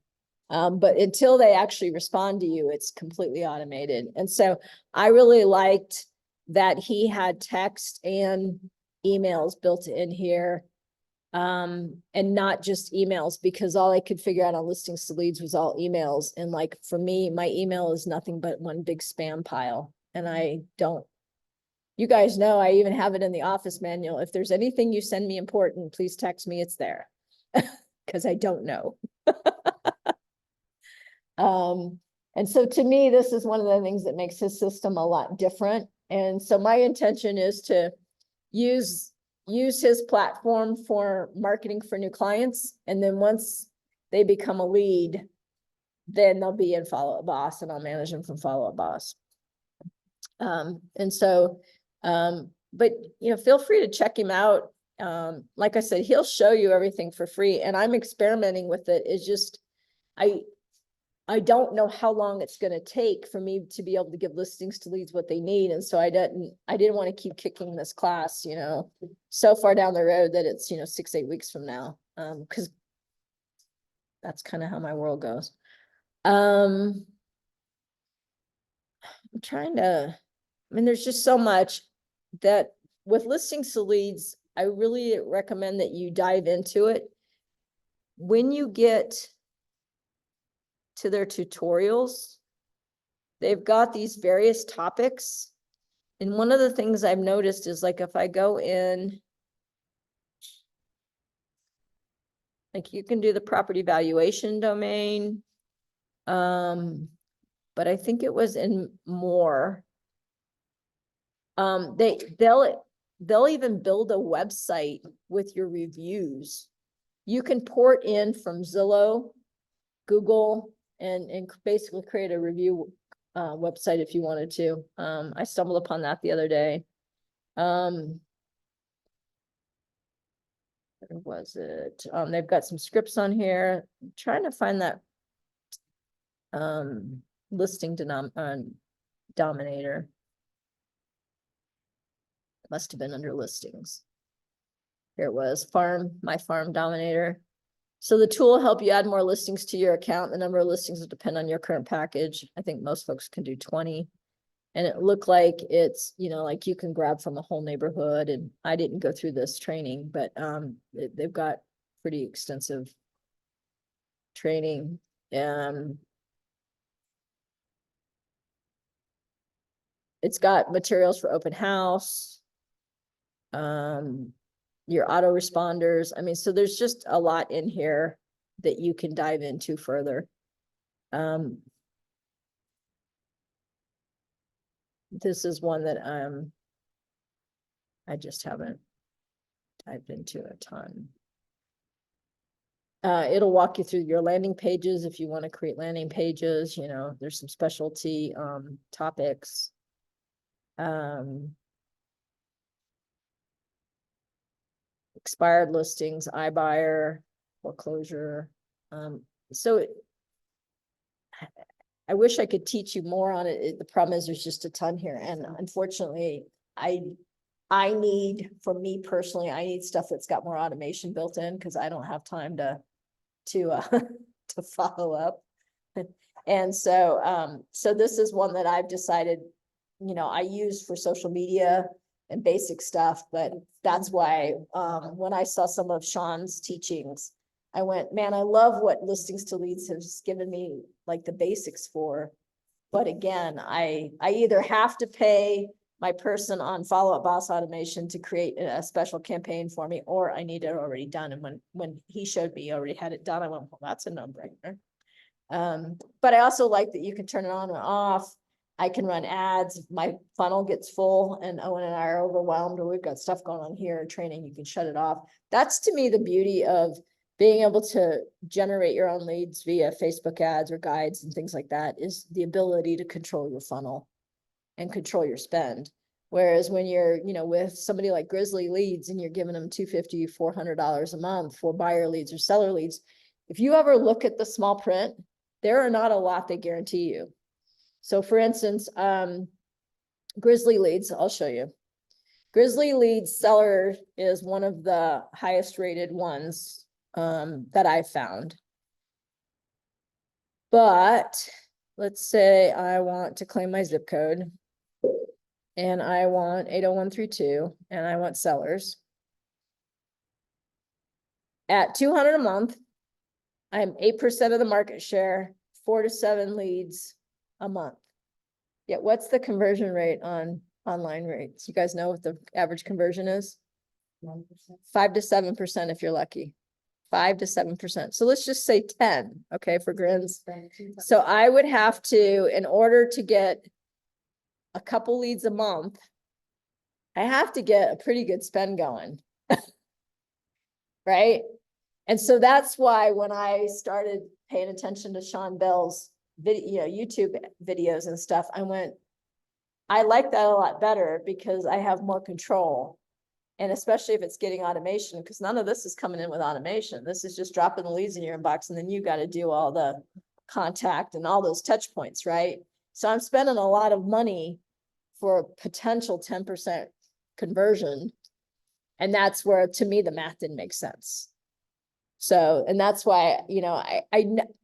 but until they actually respond to you, it's completely automated. And so I really liked that he had text and emails built in here, and not just emails, because all I could figure out on Listings to Leads was all emails. And like, for me, my email is nothing but one big spam pile. And you guys know, I even have it in the office manual. If there's anything you send me important, please text me, it's there. Because I don't know. And so to me, this is one of the things that makes his system a lot different. And so my intention is to use his platform for marketing for new clients. And then once they become a lead, then they'll be in Follow Up Boss and I'll manage them from Follow Up Boss. But you know, feel free to check him out. Like I said, he'll show you everything for free, and I'm experimenting with it. It's just, I don't know how long it's gonna take for me to be able to give listings to leads what they need, and so I didn't want to keep kicking this class, so far down the road that it's, 6-8 weeks from now, because that's kind of how my world goes. I'm trying to, there's just so much that with listings to leads, I really recommend that you dive into it. When you get to their tutorials, they've got these various topics. And one of the things I've noticed is like, if I go in, like you can do the property valuation domain. But I think it was in more. They'll even build a website with your reviews. You can port in from Zillow, Google, and basically create a review website if you wanted to. I stumbled upon that the other day. Where was it? They've got some scripts on here. I'm trying to find that listing dominator. Must have been under listings. Here it was, my farm dominator. So the tool will help you add more listings to your account. The number of listings will depend on your current package. I think most folks can do 20. And it looked like it's, like you can grab from a whole neighborhood. And I didn't go through this training, but they've got pretty extensive training. It's got materials for open house. Your autoresponders. So there's just a lot in here that you can dive into further. This is one that I just haven't dived into a ton. It'll walk you through your landing pages if you want to create landing pages. There's some specialty topics. Expired listings, iBuyer, foreclosure. So I wish I could teach you more on it. The problem is there's just a ton here. And unfortunately, I need, for me personally, I need stuff that's got more automation built in because I don't have time to follow up. And so, so this is one that I've decided, I use for social media and basic stuff, but that's why, when I saw some of Sean's teachings, I went, man, I love what listings to leads has given me like the basics for. But again, I either have to pay my person on Follow Up Boss Automation to create a special campaign for me, or I need it already done. And when he showed me, he already had it done, I went, well, that's a no-brainer. But I also like that you can turn it on and off. I can run ads. If my funnel gets full and Owen and I are overwhelmed, or we've got stuff going on here, training, you can shut it off. That's to me the beauty of being able to generate your own leads via Facebook ads or guides and things like that, is the ability to control your funnel and control your spend. Whereas when you're, with somebody like Grizzly Leads and you're giving them $250, $400 a month for buyer leads or seller leads, if you ever look at the small print, there are not a lot they guarantee you. So for instance, Grizzly Leads, I'll show you. Grizzly Leads seller is one of the highest rated ones that I've found. But let's say I want to claim my zip code and I want 80132 and I want sellers. At $200 a month, I'm 8% of the market share, 4 to 7 leads a month. Yeah, what's the conversion rate on online rates? You guys know what the average conversion is? 1%. 5 to 7% if you're lucky. 5 to 7%. So let's just say 10, okay, for grins. So I would have to, in order to get a couple leads a month, I have to get a pretty good spend going. Right? And so that's why when I started paying attention to Sean Bell's video, YouTube videos and stuff, I went, I like that a lot better because I have more control. And especially if it's getting automation, because none of this is coming in with automation. This is just dropping the leads in your inbox and then you got to do all the contact and all those touch points, right? So I'm spending a lot of money for a potential 10% conversion. And that's where, to me, the math didn't make sense. So, and that's why, you know,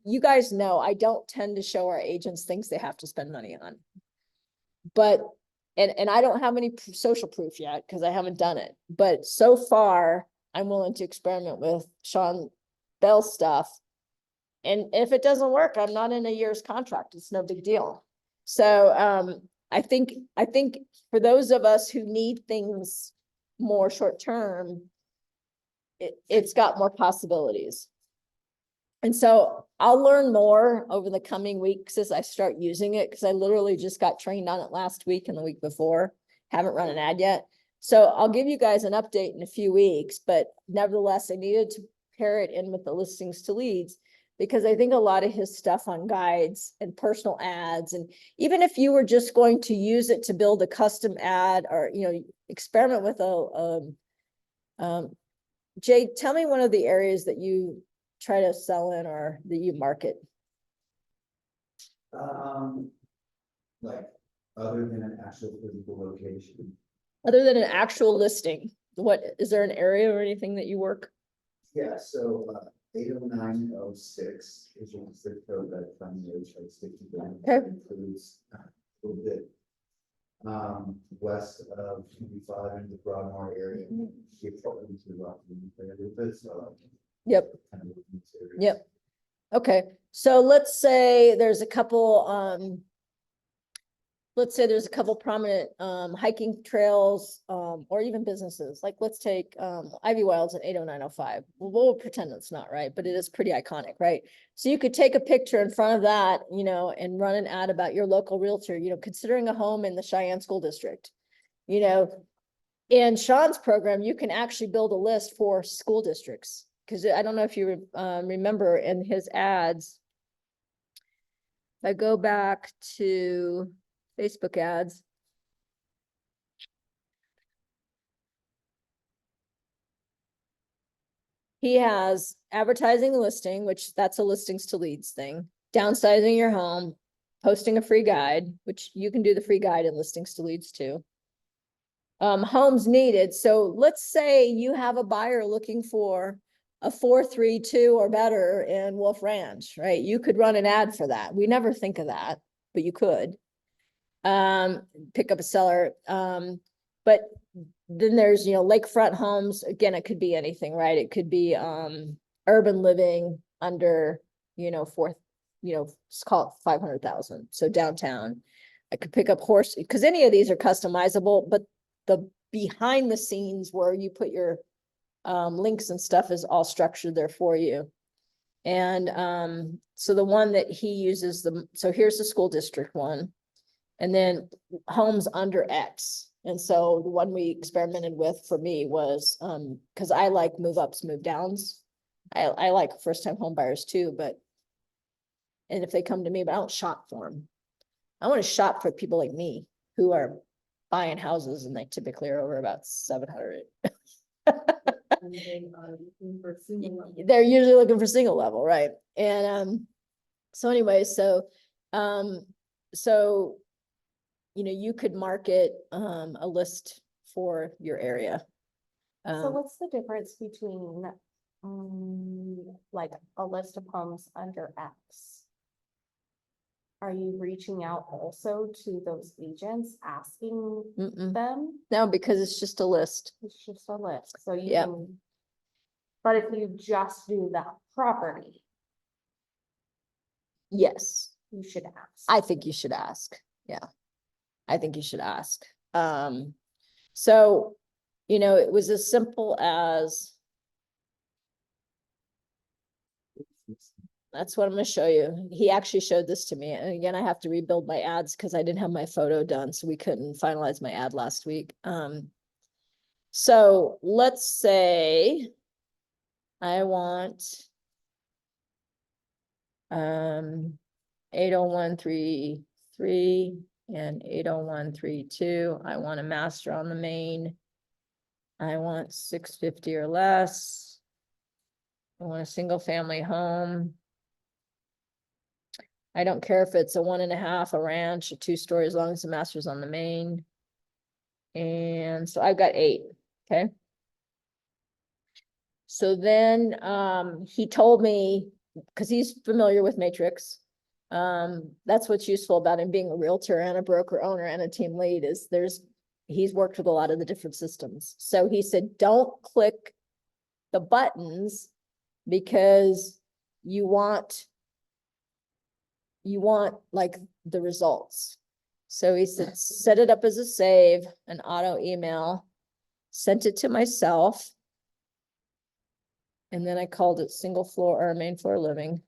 you guys know, I don't tend to show our agents things they have to spend money on. But, and I don't have any social proof yet, because I haven't done it, but so far, I'm willing to experiment with Sean Bell's stuff. And if it doesn't work, I'm not in a year's contract, it's no big deal. So, I think for those of us who need things more short term, it's got more possibilities. And so I'll learn more over the coming weeks as I start using it, because I literally just got trained on it last week and the week before, haven't run an ad yet. So I'll give you guys an update in a few weeks, but nevertheless, I needed to pair it in with the listings to leads, because I think a lot of his stuff on guides and personal ads, and even if you were just going to use it to build a custom ad, or, you know, experiment with Jay, tell me one of the areas that you try to sell in or that you market. Like, other than an actual physical location. Other than an actual listing, what, is there an area or anything that you work? Yeah, so, 80906 is your zip code that from the HO60. Okay. Includes a little bit west of 25 in the Broadmoor area. It's probably to roughly a little bit, so. Yep. Kind of looking at areas. Yep. Okay, so let's say there's a couple, prominent hiking trails, or even businesses, like let's take Ivy Wilds in 80905. We'll pretend it's not, right, but it is pretty iconic, right? So you could take a picture in front of that, you know, and run an ad about your local realtor, you know, considering a home in the Cheyenne School District. You know, in Sean's program, you can actually build a list for school districts, because I don't know if you remember in his ads. If I go back to Facebook ads. He has advertising a listing, which that's a listings to leads thing, downsizing your home, posting a free guide, which you can do the free guide in listings to leads too. Homes needed. So let's say you have a buyer looking for a 432 or better in Wolf Ranch, right? You could run an ad for that. We never think of that, but you could. Pick up a seller. But then there's, you know, lakefront homes. Again, it could be anything, right? It could be urban living under, you know, let's call it 500,000. So downtown. I could pick up horse, because any of these are customizable, but the behind the scenes where you put your links and stuff is all structured there for you. And so the one that he uses, so here's the school district one, and then homes under X. And so the one we experimented with for me was, because I like move ups, move downs. I like first time home buyers too, and if they come to me, but I don't shop for them. I want to shop for people like me who are buying houses, and they typically are over about 700. And they are looking for single level. They're usually looking for single level, right? And so anyway, so you know, you could market a list for your area. So what's the difference between, like a list of homes under X? Are you reaching out also to those agents, asking them? No, because it's just a list. It's just a list, so you Yep. can. But if you just do that property, Yes, you should ask. I think you should ask. Yeah, I think you should ask. So, you know, it was as simple as, that's what I'm gonna show you. He actually showed this to me. And again, I have to rebuild my ads because I didn't have my photo done, so we couldn't finalize my ad last week. So let's say I want 80133 and 80132. I want a master on the main. I want 650 or less. I want a single family home. I don't care if it's a 1.5, a ranch, a 2-story, as long as the master's on the main. And so I've got 8, okay? So then, he told me, because he's familiar with Matrix. That's what's useful about him being a realtor and a broker owner and a team lead is he's worked with a lot of the different systems. So he said, don't click the buttons because you want like the results. So he said, set it up as a save, an auto email, sent it to myself. And then I called it single floor or main floor living.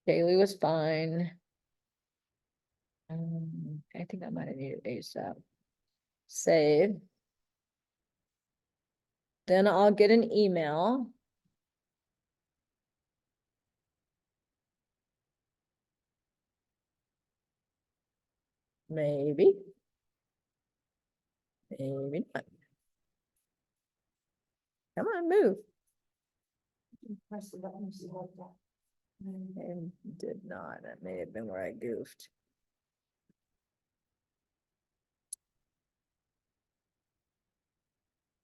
Daily was fine. I think I might have needed ASAP. Save. Then I'll get an email. Maybe. Maybe not. Come on, move. Press the button, see what that. And did not. That may have been where I goofed.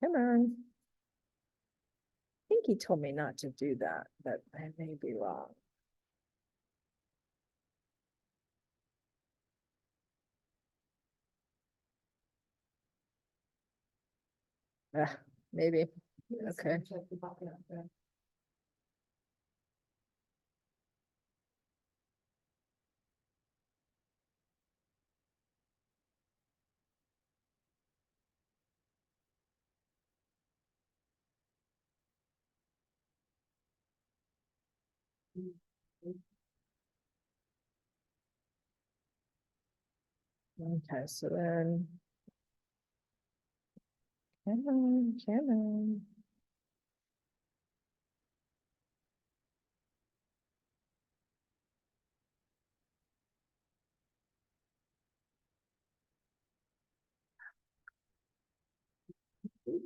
Come on. I think he told me not to do that, but I may be wrong. Maybe. Okay. Check the button up there. Okay, so then. Come on, come on.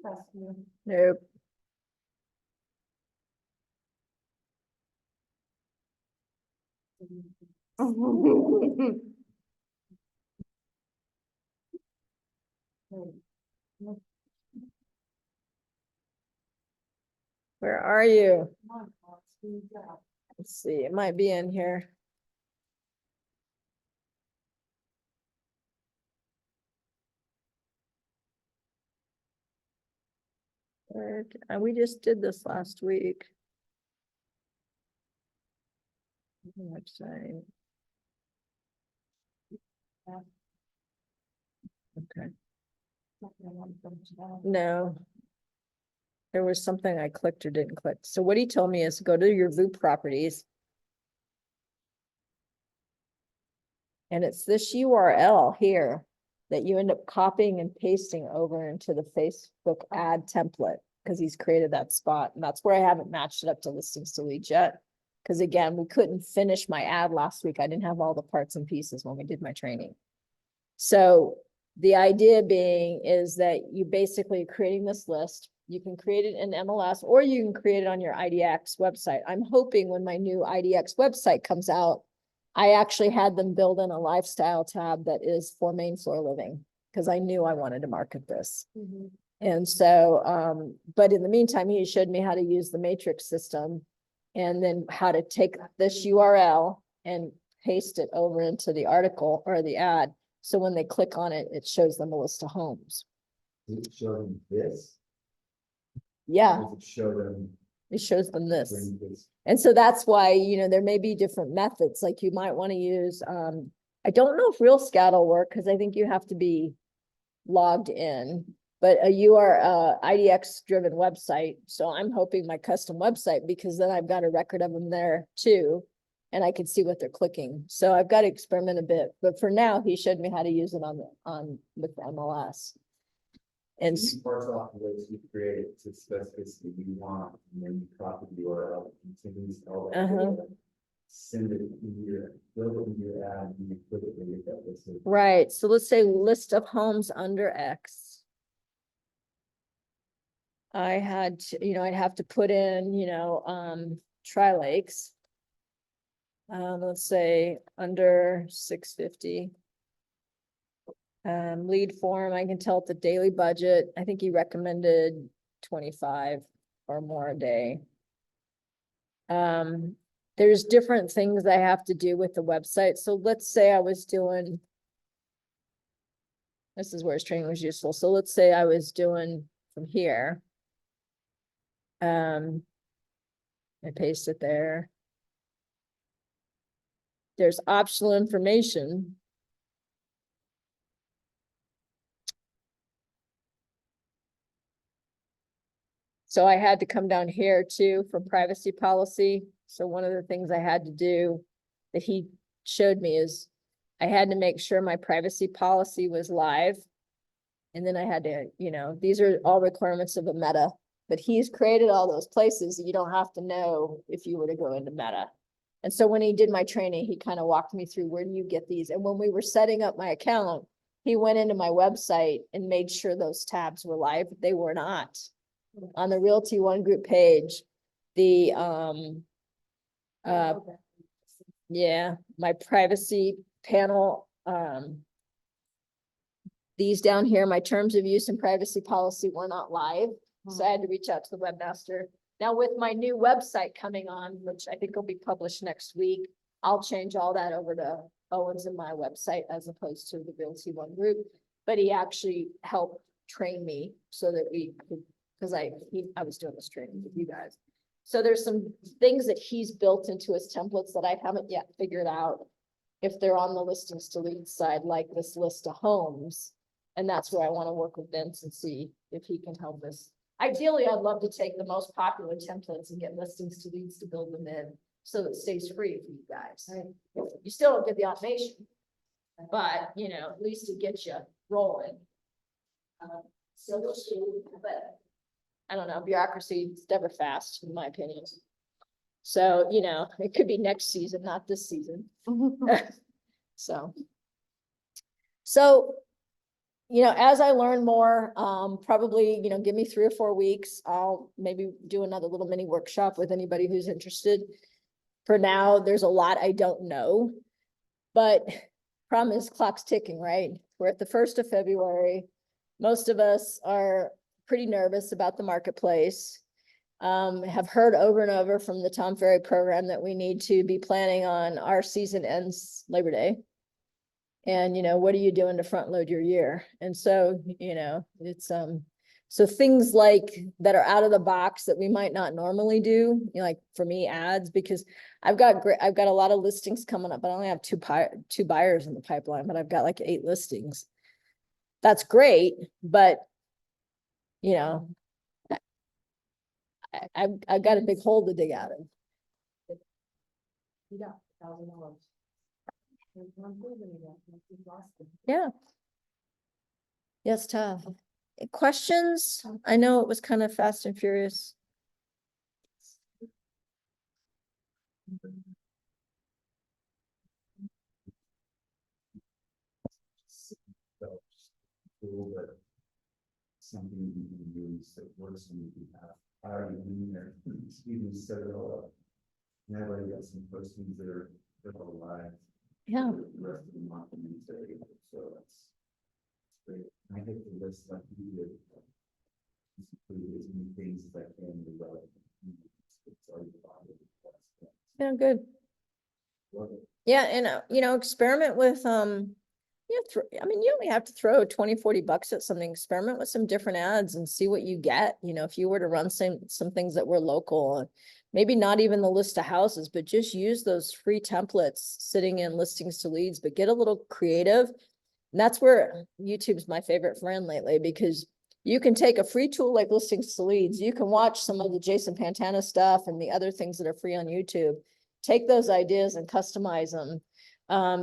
Press here. Nope. Where are you? Come on, Alex, who's that? Let's see, it might be in here. We just did this last week. Website. Okay, no. There was something I clicked or didn't click. So what he told me is go to your VU properties. And it's this URL here that you end up copying and pasting over into the Facebook ad template because he's created that spot. And that's where I haven't matched it up to listings to leads yet. Because again, we couldn't finish my ad last week. I didn't have all the parts and pieces when we did my training. So the idea being is that you basically are creating this list. You can create it in MLS or you can create it on your IDX website. I'm hoping when my new IDX website comes out, I actually had them build in a lifestyle tab that is for main floor living because I knew I wanted to market this. And so, but in the meantime, he showed me how to use the matrix system and then how to take this URL and paste it over into the article or the ad. So when they click on it, it shows them a list of homes. Does it show them this? Yeah, Does it show them? it shows them this. bring this? And so that's why, you know, there may be different methods, like you might want to use, I don't know if Real Scout will work, because I think you have to be logged in, but you are a IDX driven website. So I'm hoping my custom website, because then I've got a record of them there too. And I can see what they're clicking. So I've got to experiment a bit, but for now, he showed me how to use it with the MLS. And You parse off the ways you create it to specificity you want, and then you copy the URL, continues all that. Uh-huh. data. send it in your, build it in your ad, and you put it in your, that listed. Right, so let's say list of homes under X. I had, I'd have to put in, Tri-Lakes. Let's say under 650. Lead form, I can tell it the daily budget. I think he recommended 25 or more a day. There's different things I have to do with the website. So let's say I was doing. This is where his training was useful. So let's say I was doing from here. I paste it there. There's optional information. So I had to come down here too for privacy policy. So one of the things I had to do that he showed me is I had to make sure my privacy policy was live. And then I had to, these are all requirements of a Meta, but he's created all those places that you don't have to know if you were to go into Meta. And so when he did my training, he kind of walked me through where do you get these? And when we were setting up my account, he went into my website and made sure those tabs were live. They were not. On the Realty One Group page, the, yeah, my privacy panel, these down here, my terms of use and privacy policy were not live. So I had to reach out to the webmaster. Now with my new website coming on, which I think will be published next week, I'll change all that over to Owens and my website as opposed to the Realty One Group. But he actually helped train me so that we could, because I was doing this training with you guys. So there's some things that he's built into his templates that I haven't yet figured out if they're on the listings to lead side, like this list of homes. And that's where I want to work with Vince and see if he can help us. Ideally, I'd love to take the most popular templates and get listings to leads to build them in so that it stays free for you guys. You still don't get the automation, but at least it gets you rolling. So we'll see, but I don't know, bureaucracy is never fast, in my opinion. So, it could be next season, not this season. So, as I learn more, probably, give me 3 or 4 weeks. I'll maybe do another little mini workshop with anybody who's interested. For now, there's a lot I don't know, but problem is clock's ticking, right? We're at the 1st of February. Most of us are pretty nervous about the marketplace. Have heard over and over from the Tom Ferry program that we need to be planning on our season ends Labor Day. And, what are you doing to front load your year? And so, it's, so things like that are out of the box that we might not normally do, like for me, ads, because I've got a lot of listings coming up, but I only have two buyers in the pipeline, but I've got like 8 listings. That's great, but I've got a big hole to dig out of. You got $1,000. Yeah. Yes, tough. Questions? I know it was kind of fast and furious. Tool, but something you can use that works when you have already in there, even set it all up. Now I got some postings that are all live. Yeah. The rest of them off the new today, so that's great. I hit the list like you did. Just include as many things as I can develop. It's already bothered. Yeah, good. Love it. Yeah, and experiment with you only have to throw 20-40 bucks at something. Experiment with some different ads and see what you get. If you were to run some things that were local, maybe not even the list of houses, but just use those free templates sitting in listings to leads, but get a little creative. And that's where YouTube's my favorite friend lately, because you can take a free tool like listings to leads. You can watch some of the Jason Pantana stuff and the other things that are free on YouTube. Take those ideas and customize them.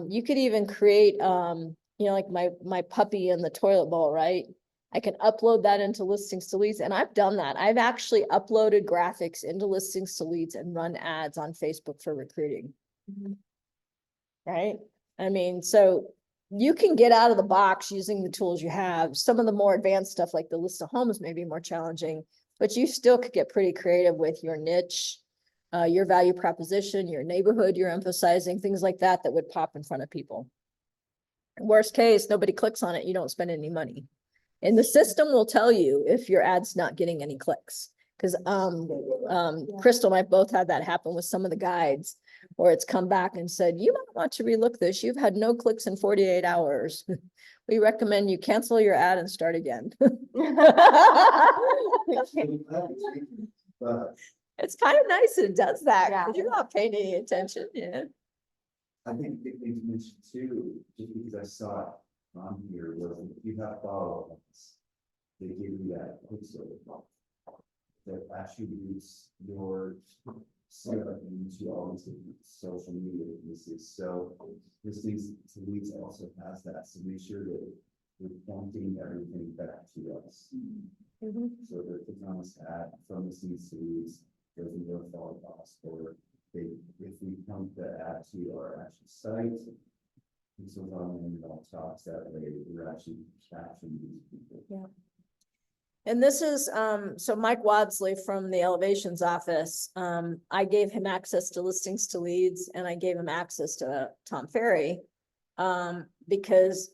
You could even create, like my puppy in the toilet bowl, right? I can upload that into listings to leads, and I've done that. I've actually uploaded graphics into listings to leads and run ads on Facebook for recruiting. Right? I mean, so you can get out of the box using the tools you have. Some of the more advanced stuff like the list of homes may be more challenging, but you still could get pretty creative with your niche, your value proposition, your neighborhood you're emphasizing, things like that that would pop in front of people. Worst case, nobody clicks on it, you don't spend any money. And the system will tell you if your ad's not getting any clicks. Because Crystal and I both had that happen with some of the guides where it's come back and said, you might want to relook this. You've had no clicks in 48 hours. We recommend you cancel your ad and start again. But It's kind of nice it does that, Yeah. 'cause you're not paying any attention, yeah. I think the thing to mention too, just because I saw it on here, was if you have follow-ups, they give you that quick sort of that actually boosts your setup into all these different social media businesses. So listings to leads also has that, so make sure that we're pointing everything back to us. So that the comments ad from listings to leads, there's no follow cost, or if we come to add to our actual site, this was on the talks that way, we're actually capturing these people. And this is, so Mike Wadsley from the elevations office, I gave him access to listings to leads and I gave him access to Tom Ferry. Because,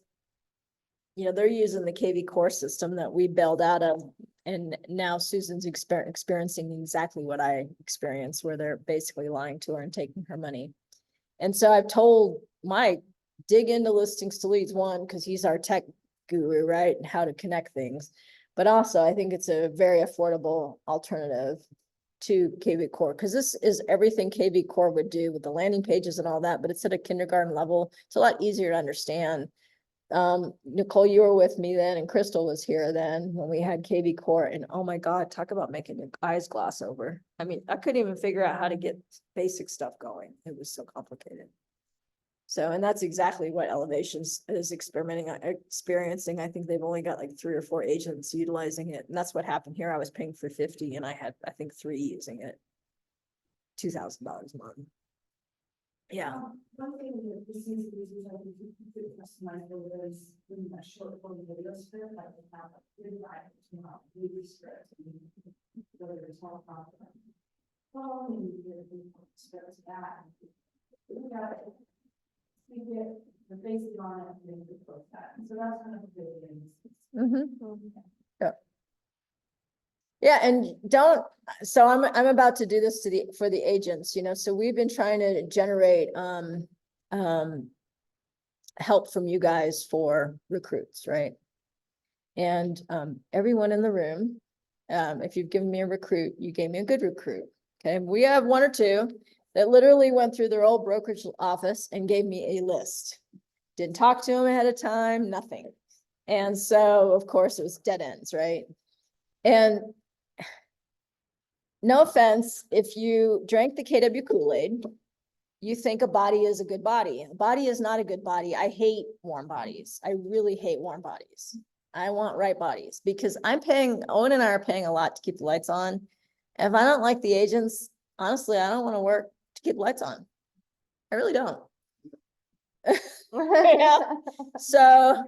you know, they're using the KV core system that we bailed out of. And now Susan's experiencing exactly what I experienced, where they're basically lying to her and taking her money. And so I've told Mike, dig into listings to leads, one, because he's our tech guru, right? And how to connect things. But also, I think it's a very affordable alternative to KV Core, because this is everything KV Core would do with the landing pages and all that, but it's at a kindergarten level. It's a lot easier to understand. Nicole, you were with me then, and Crystal was here then when we had KV Core, and oh my God, talk about making your eyes gloss over. I mean, I couldn't even figure out how to get basic stuff going. It was so complicated. So, and that's exactly what Elevations is experiencing. I think they've only got like 3 or 4 agents utilizing it. And that's what happened here. I was paying for 50 and I had, I think, 3 using it. $2,000 a month. Yeah. One thing that this needs to be, is I think you could customize the words in that short form video script, like we have a good line, movie script. Whether it's all problem. Well, maybe the script that. We got it. We get the basic on it, and then we post that, so that's kind of a good thing. Yeah. Yeah, and don't, so I'm about to do this for the agents, you know, so we've been trying to generate help from you guys for recruits, right? And everyone in the room, if you've given me a recruit, you gave me a good recruit. Okay, we have 1 or 2 that literally went through their old brokerage office and gave me a list. Didn't talk to them ahead of time, nothing. And so, of course, it was dead ends, right? And no offense, if you drank the KW Kool-Aid, you think a body is a good body. A body is not a good body. I hate warm bodies. I really hate warm bodies. I want right bodies because Owen and I are paying a lot to keep the lights on. If I don't like the agents, honestly, I don't want to work to keep lights on. I really don't. Yeah. So,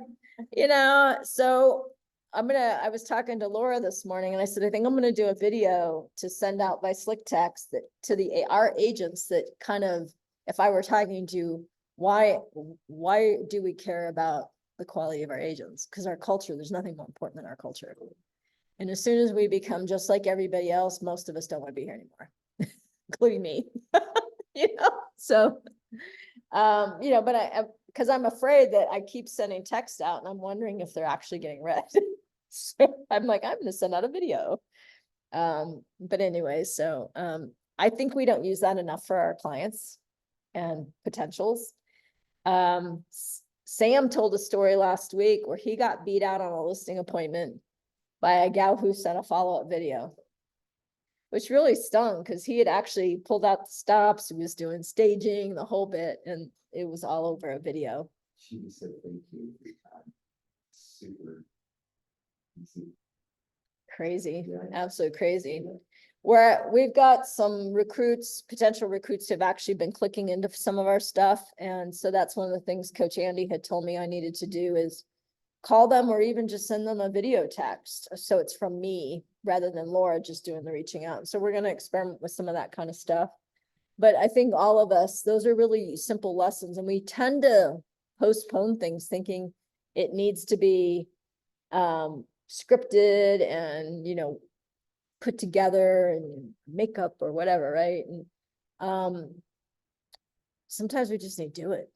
you know, so I was talking to Laura this morning and I said, I think I'm gonna do a video to send out by Slick Text that to our agents that kind of, if I were talking to why do we care about the quality of our agents? Because our culture, there's nothing more important than our culture. And as soon as we become just like everybody else, most of us don't want to be here anymore, including me. You know, so you know, but because I'm afraid that I keep sending text out and I'm wondering if they're actually getting read. So I'm like, I'm gonna send out a video. But anyway, so I think we don't use that enough for our clients and potentials. Sam told a story last week where he got beat out on a listing appointment by a gal who sent a follow-up video, which really stung because he had actually pulled out the stops, he was doing staging, the whole bit, and it was all over a video. She just said thank you for your time. Super easy. Crazy, Yeah. absolute crazy. we've got some recruits, potential recruits who have actually been clicking into some of our stuff. And so that's one of the things Coach Andy had told me I needed to do is call them or even just send them a video text. So it's from me rather than Laura just doing the reaching out. So we're going to experiment with some of that kind of stuff. But I think all of us, those are really simple lessons, and we tend to postpone things thinking it needs to be scripted and, put together and makeup or whatever, right? And sometimes we just need to do it.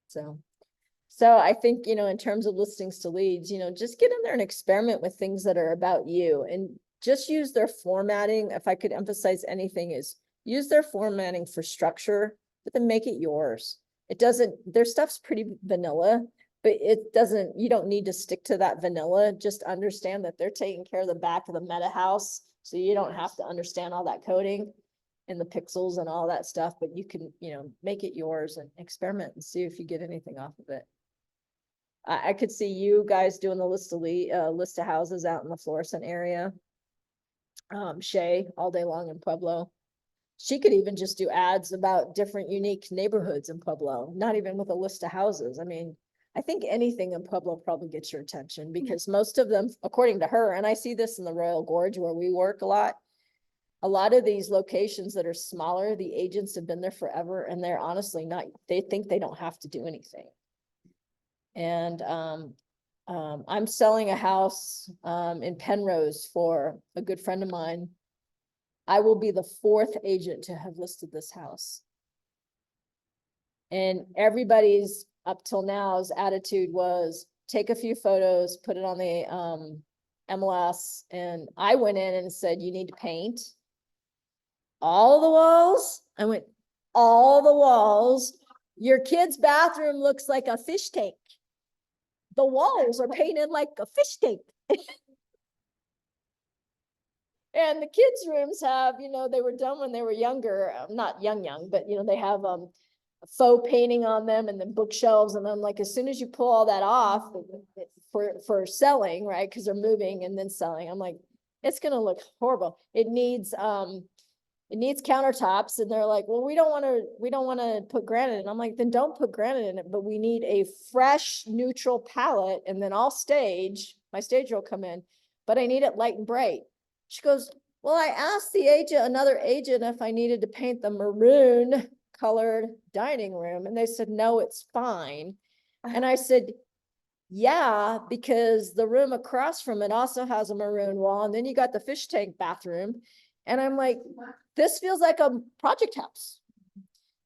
So I think, in terms of listings to leads, just get in there and experiment with things that are about you and just use their formatting. If I could emphasize anything, is use their formatting for structure, but then make it yours. Their stuff's pretty vanilla, but you don't need to stick to that vanilla. Just understand that they're taking care of the back of the meta house. So you don't have to understand all that coding and the pixels and all that stuff, but you can, make it yours and experiment and see if you get anything off of it. I could see you guys doing the list of houses out in the Florissant area. Shay all day long in Pueblo. She could even just do ads about different unique neighborhoods in Pueblo, not even with a list of houses. I mean, I think anything in Pueblo probably gets your attention because most of them, according to her, and I see this in the Royal Gorge where we work a lot of these locations that are smaller, the agents have been there forever and they're honestly they think they don't have to do anything. And I'm selling a house in Penrose for a good friend of mine. I will be the 4th agent to have listed this house. And everybody's up till now's attitude was take a few photos, put it on the MLS. And I went in and said, you need to paint all the walls. I went, all the walls. Your kid's bathroom looks like a fish tank. The walls are painted like a fish tank. And the kids' rooms have, they were done when they were younger, not young, but they have faux painting on them and then bookshelves. And then like, as soon as you pull all that off for selling, right? Because they're moving and then selling, I'm like, it's going to look horrible. It needs countertops. And they're like, well, we don't want to put granite in. I'm like, then don't put granite in it, but we need a fresh neutral palette. And then my stage will come in, but I need it light and bright. She goes, well, I asked another agent if I needed to paint the maroon colored dining room. And they said, no, it's fine. And I said, yeah, because the room across from it also has a maroon wall. And then you got the fish tank bathroom. And I'm like, this feels like a project house.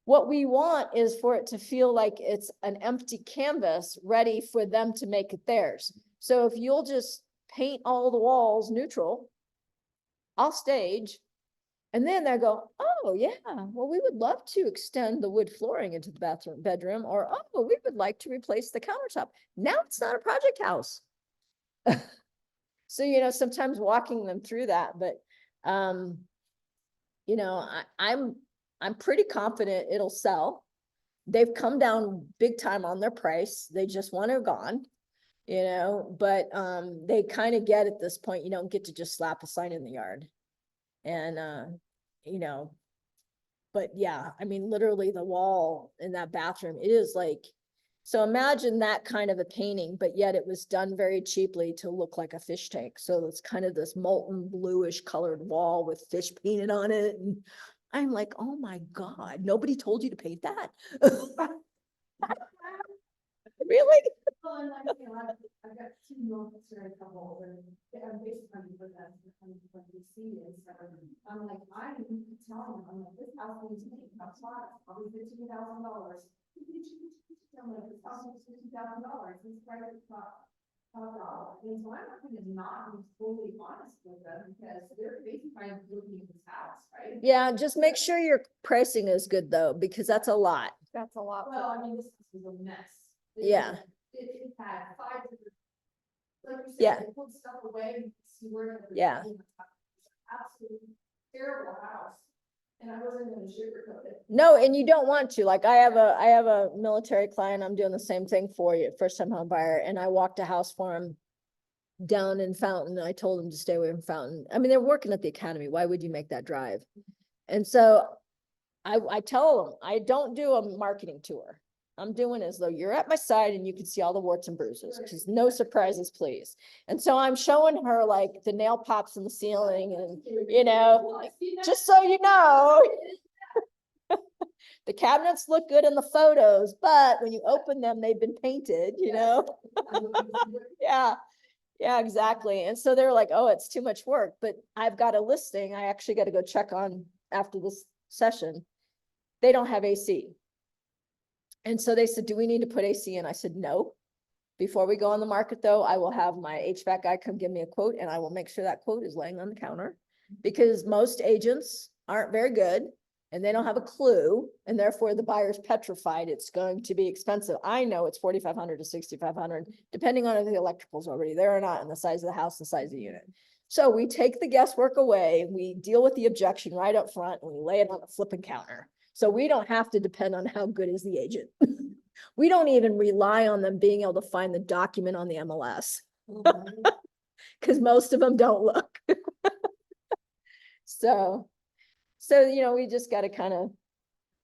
What we want is for it to feel like it's an empty canvas ready for them to make it theirs. So if you'll just paint all the walls neutral, I'll stage. And then they go, oh yeah, well, we would love to extend the wood flooring into the bedroom, or, oh, we would like to replace the countertop. Now it's not a project house. So, sometimes walking them through that, but, I'm pretty confident it'll sell. They've come down big time on their price. They just want it gone, but, they kind of get at this point, you don't get to just slap a sign in the yard. And, but yeah, I mean, literally the wall in that bathroom, it is like, so imagine that kind of a painting, but yet it was done very cheaply to look like a fish tank. So it's kind of this molten bluish colored wall with fish painted on it. And I'm like, oh my God, nobody told you to paint that? Really? Well, and like, I've got 2 military couples and I'm basically for that, when we see it, so I'm like, I can tell them, I'm like, this house needs to be about probably $15,000. I'm like, this house is $50,000, this private top dollar. And so I'm not gonna not be fully honest with them because they're basically looking at this house, right? Yeah, just make sure your pricing is good though, because that's a lot. That's a lot. Well, I mean, this was a mess. Yeah. It had 5 different. Like you said, Yeah. they pulled stuff away, and see where it was. Yeah. Absolutely terrible house, and I wasn't gonna sugarcoat it. No, and you don't want to. Like I have a military client, I'm doing the same thing for you, first time home buyer, and I walked a house for him down in Fountain. I told them to stay away from Fountain. I mean, they're working at the academy. Why would you make that drive? And so I tell them, I don't do a marketing tour. I'm doing as though you're at my side and you can see all the warts and bruises, because no surprises, please. And so I'm showing her like the nail pops in the ceiling and, you know, just so you know, the cabinets look good in the photos, but when you open them, they've been painted, you know? Yeah, yeah, exactly. And so they're like, oh, it's too much work, but I've got a listing I actually got to go check on after this session. They don't have AC. And so they said, do we need to put AC in? I said, no. Before we go on the market though, I will have my HVAC guy come give me a quote and I will make sure that quote is laying on the counter. Because most agents aren't very good and they don't have a clue, and therefore the buyer's petrified it's going to be expensive. I know it's 4,500 to 6,500, depending on if the electrical's already there or not, and the size of the house, the size of the unit. So we take the guesswork away, we deal with the objection right up front, and we lay it on the flipping counter. So we don't have to depend on how good is the agent. We don't even rely on them being able to find the document on the MLS. Because most of them don't look. So, you know, we just got to kind of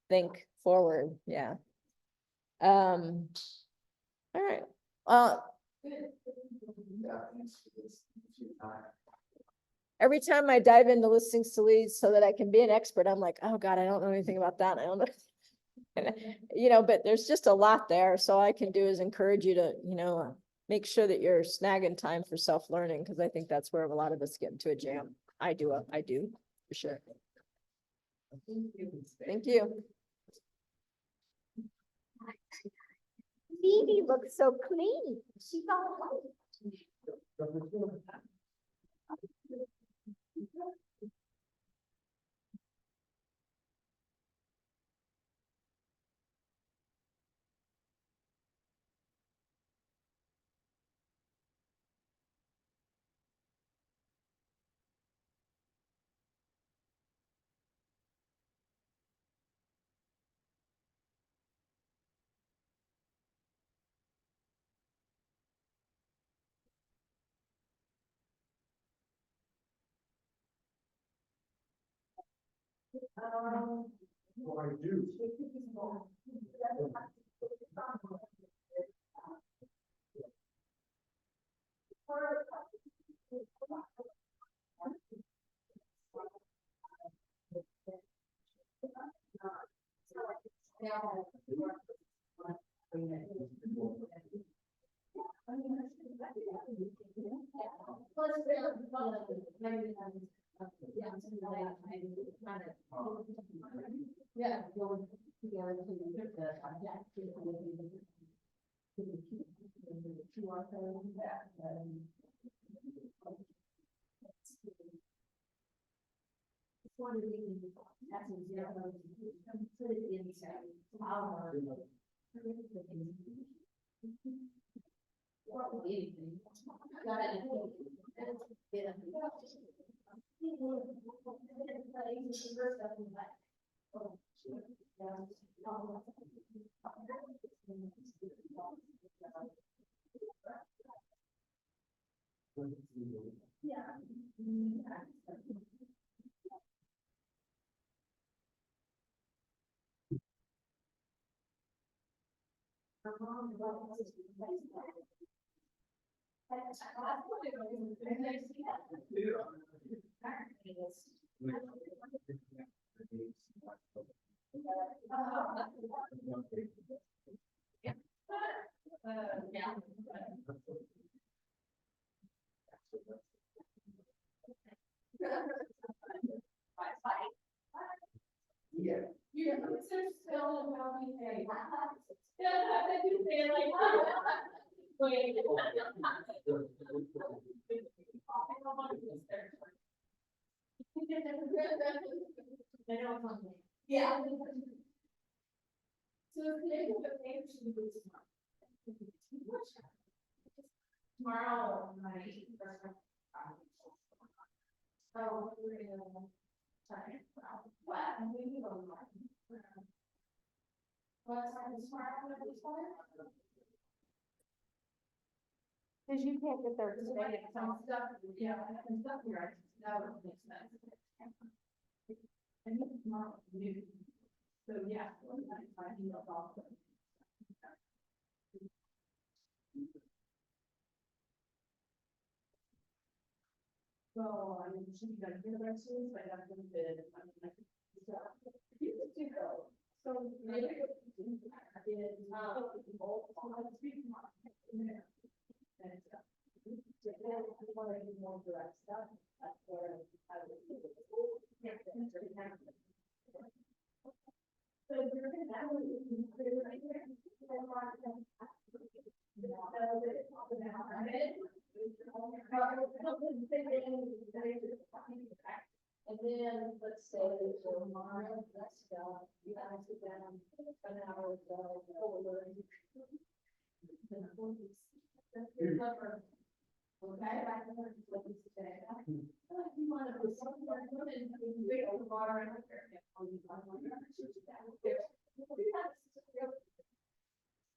think forward. Yeah. All right. Every time I dive into listings to leads so that I can be an expert, I'm like, oh God, I don't know anything about that. I don't know. You know, but there's just a lot there. So all I can do is encourage you to, you know, make sure that you're snagging time for self-learning, because I think that's where a lot of us get into a jam. I do for sure. Thank you. Phoebe looks so clean. She's all white. What I do. Yeah. So today the paper should be tomorrow night. So we're gonna try what I'm waiting on. What time is tomorrow? Cause you can't get there Because if I today. get some stuff, yeah, and stuff here, that would make sense. And it's not new. So, yeah. I think that's awesome. So, I mean, should be like universities, but that's been bid, I mean, like. You could do though. So maybe. I did, both, let's be more in there. And stuff. If you want to do more direct stuff, that's where I would. Yeah. So you're gonna have to put it right there. And then, let's say, tomorrow, let's go, you have to sit down, an hour ago, over. Okay, back to what you said. You want to put something in the big old bar and.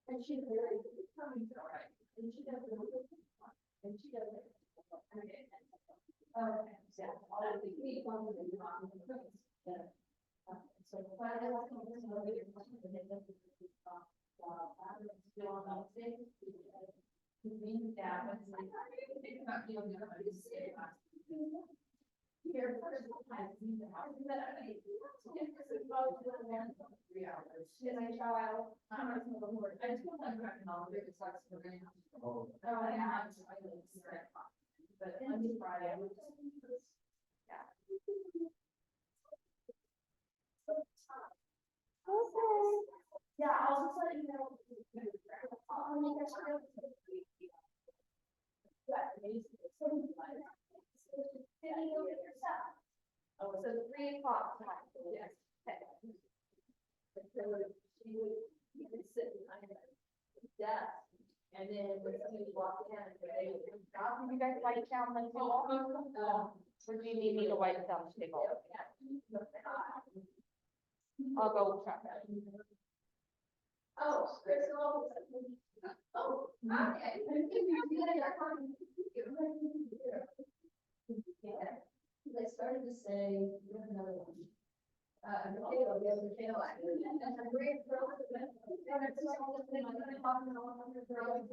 And she's very, coming to right, and she doesn't. And she doesn't. Okay. Yeah, all of the people that you want to put. Yeah. So. But I don't think there's no way you're going to make them. Still on those things. Mean that was like, think about you know, here, first, I see the house, but I mean, this is about 3 hours. And I show out, I'm not the word, I just feel like I'm not very sucks for me. Oh, yeah, I'm sorry, but on Friday, I would just. Yeah. Okay. Yeah, I'll just let you know. I'll make sure. Oh, so 3 o'clock. Yes. So she would, you could sit behind the desk, and then when somebody walked in, they would. Can you guys write down the table? Or do you need me to write it down the table? I'll go check it. Oh, Crystal. Oh, okay. Yeah, they started to say, we have another one. Potato, we have a potato. And a great girl. And it's like, all the things I'm gonna talk about, all the girls.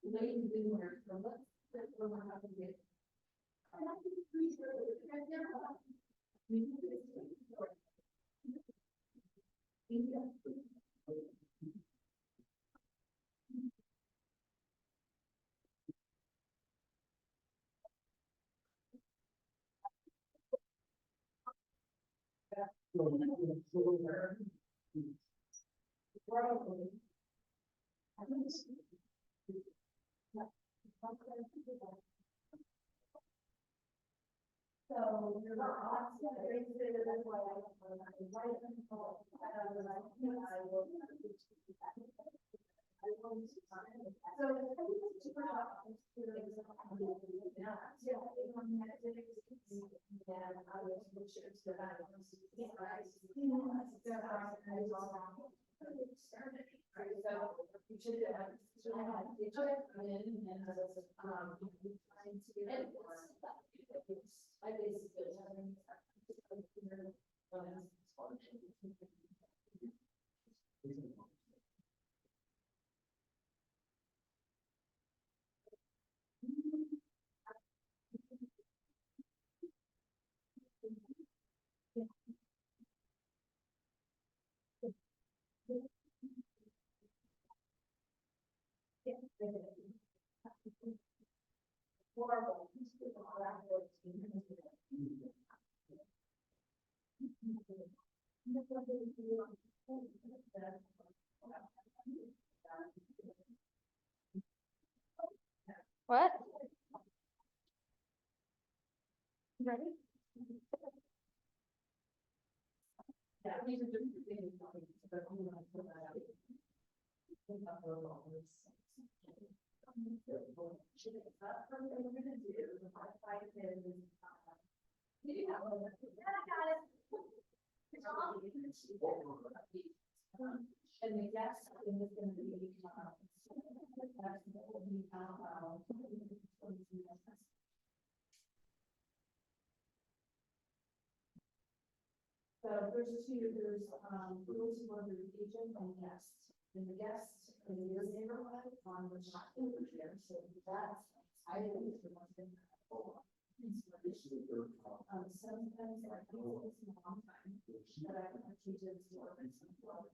Waiting to do where, so let's we're not gonna get. So you're not. That's why I invite them. I will. I What? Ready? Yeah, these are different things. And the guest is gonna be, so there's those who are the agent and guests. And the guests in your neighborhood, which not in your share, so that's, I didn't. Sometimes I think it's a long time, but I can teach it to work in some club.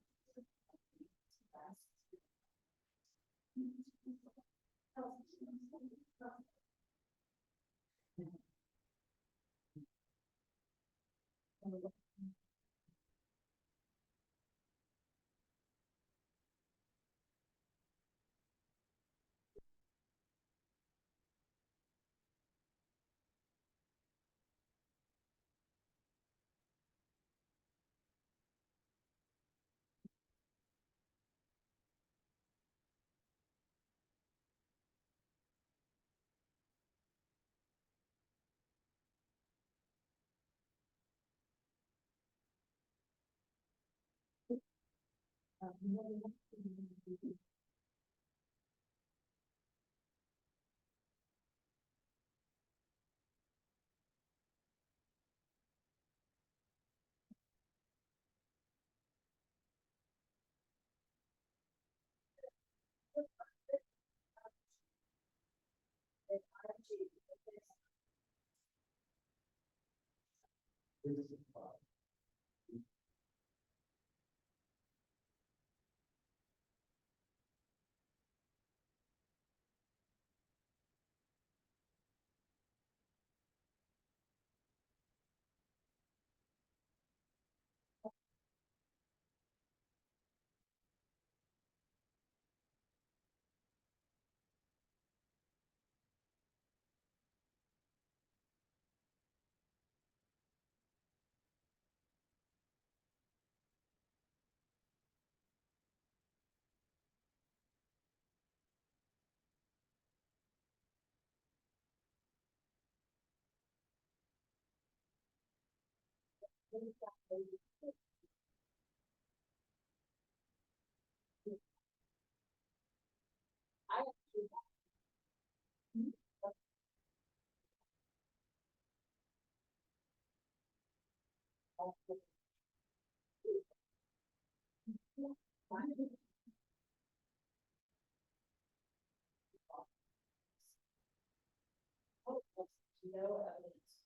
No evidence.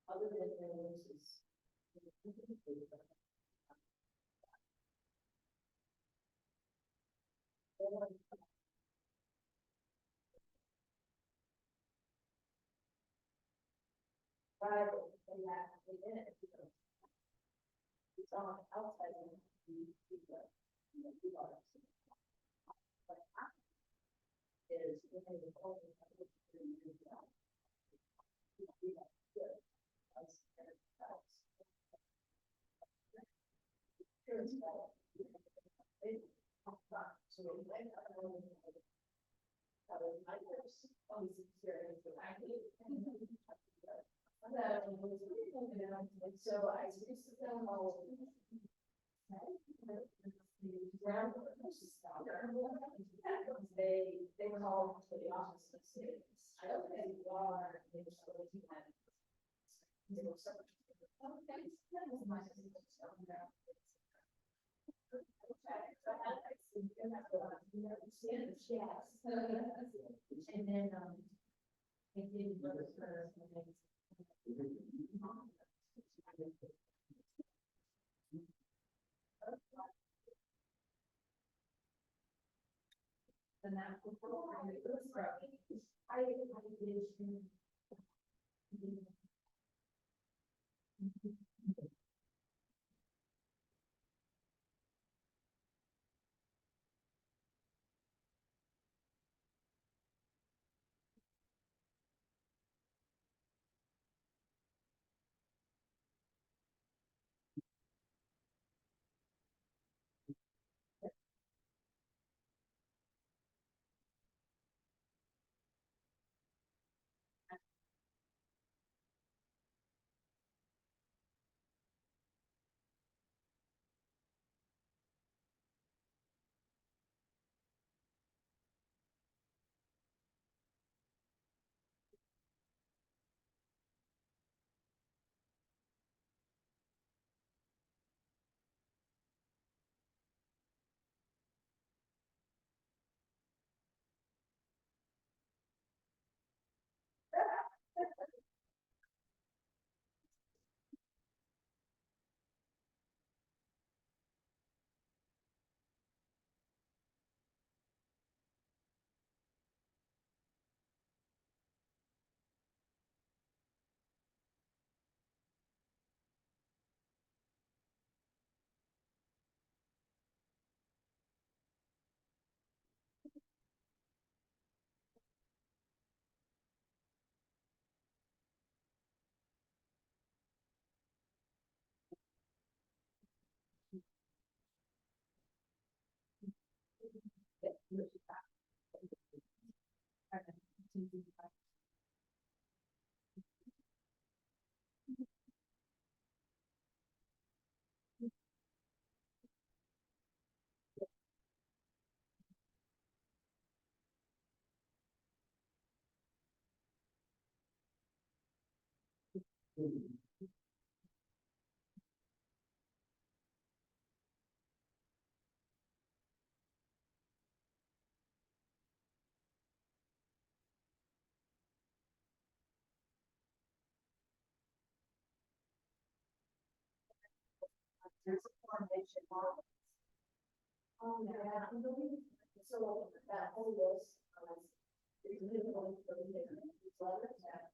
Other than evidences. Right, and that, within it, it's on outside of the people. Is within the culture. So I used to film all. They were all to the office of students. I don't think they are. They were so lucky that. They were so. Okay, that was my. Yes. And then, they did work for. And that was. I did. There's a foundation model. Oh, yeah, so that whole list, is really only for the letters that,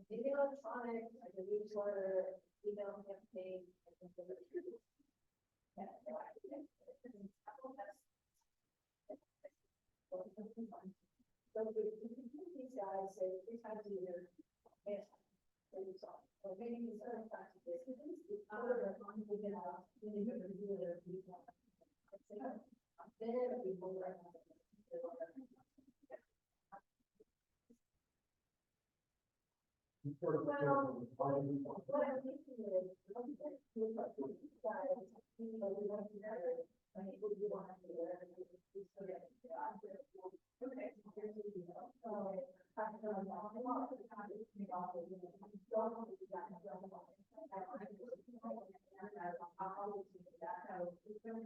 maybe electronic, like a newsletter, email campaign. Yeah. So we can do these guys, say, 3 times a year. Yeah. Or maybe these other practices, other ones we get out, then you can do it. Then people are. Well, what I'm thinking is, look at these guys, you know, we want to know, I mean, we don't have to do it. We still get it. Okay, here's the deal. So, I'm going to walk them off, the time is me off, and then don't want to do that, and don't want to do that. I'll do that. So, then,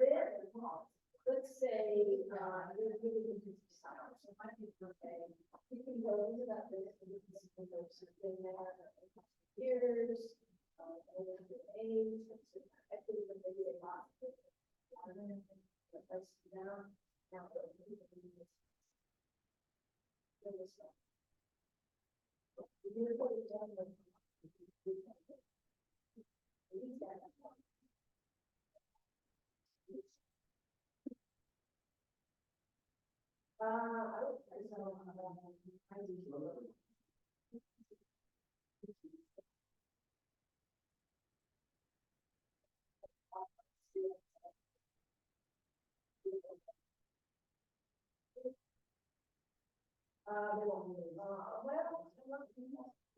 let's say, there's really good design, so it might be okay. You can go into that list and you can see those in there, years, age, equity, and maybe a lot. That's down, now. I would say so.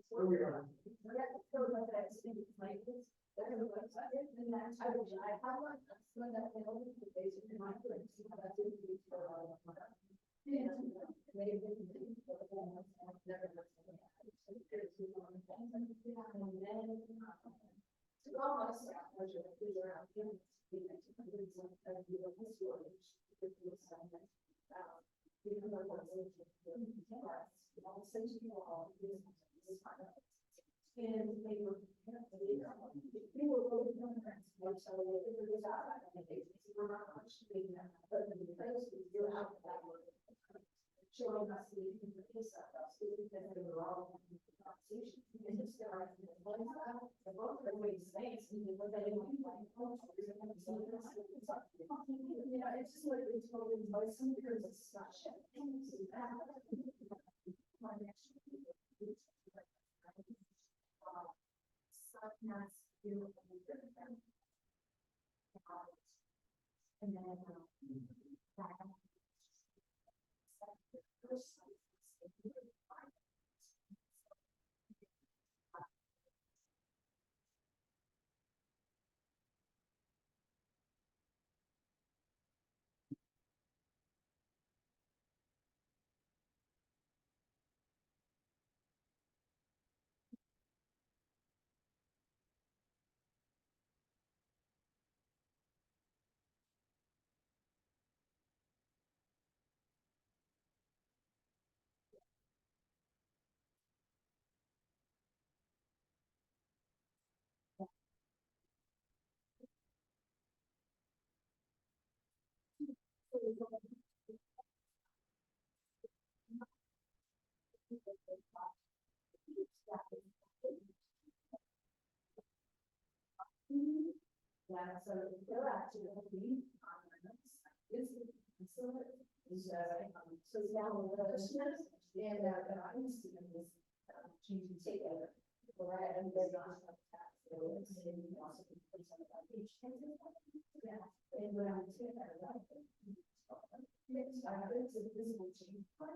Where we are. Yeah, so like that, like this, there's a website, and then I have one, when that, they only the basic in my place, see how that's in the for a lot of money. Yeah, maybe we can do it for the one, and never know. And then, to all my staff, I should figure out, you know, even this storage, if you sign it, even though that's a I'll send you all this kind of. And they were, we were really so they figured this out, and they were not much, but in the place, you're out of that work. Showing us the piece of us, because they were all in the conversation, and it's there, and the both are way space, and what they don't like, you know, it's just like, it's totally, like, some years it's not shit. My next. And then, yeah, so they're actually looking on this is so now the listeners and I'm seeing this changing together. Right, and they're not tax. Yeah, and when I take that, All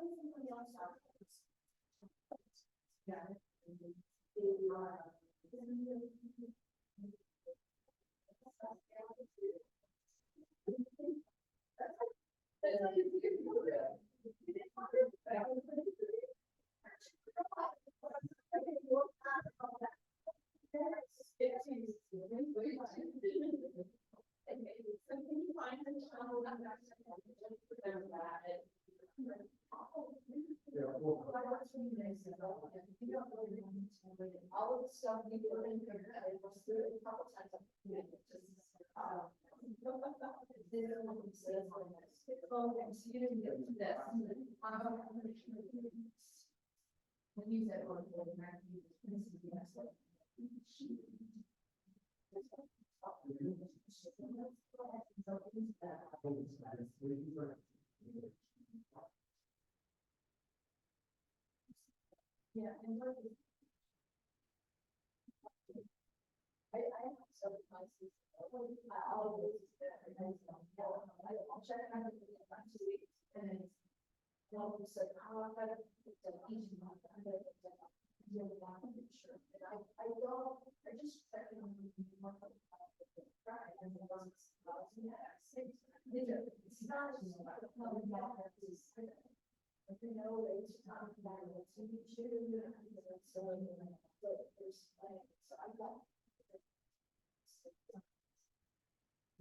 of the stuff we put in here, I was through it a couple times. You didn't get to this. When you said one for the American, this is the next one. Yeah, and what is. I have some places. I'll check on it in 2 weeks and then. Well, we said, oh, I've got to. Each month, I'm gonna. Sure, and I don't, I just check in. Right, and the ones, yeah, it's not just about the public health, it's. But you know, it's not about what you should do, so, but there's, so I got.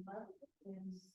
Month is.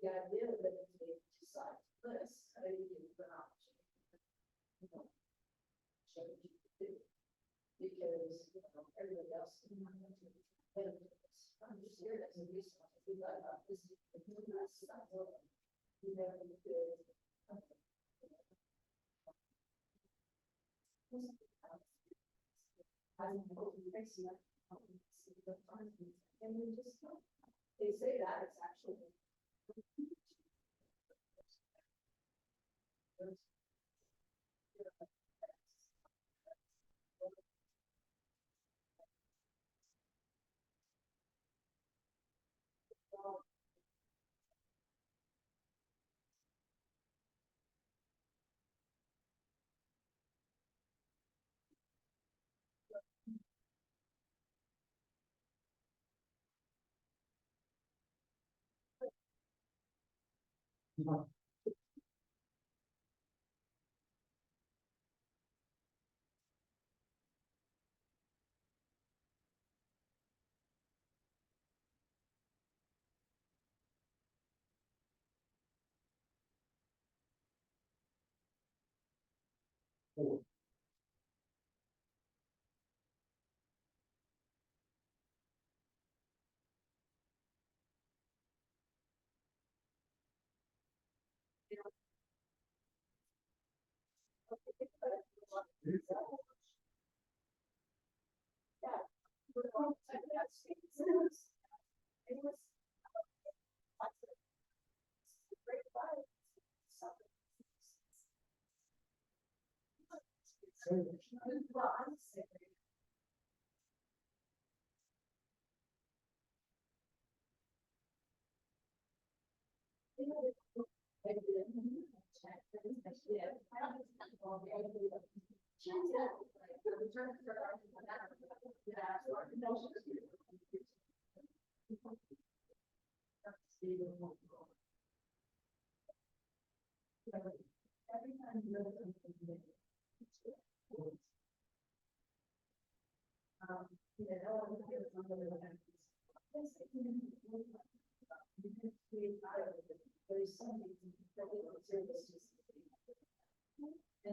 The idea that if they decide this, I think it's an option. You know, show what you can do. Because, you know, everybody else. I'm just here as a resource. If you thought about this, that's not what you never did. I'm hoping fixing that. And we just, they say that it's actually. Well, I'm And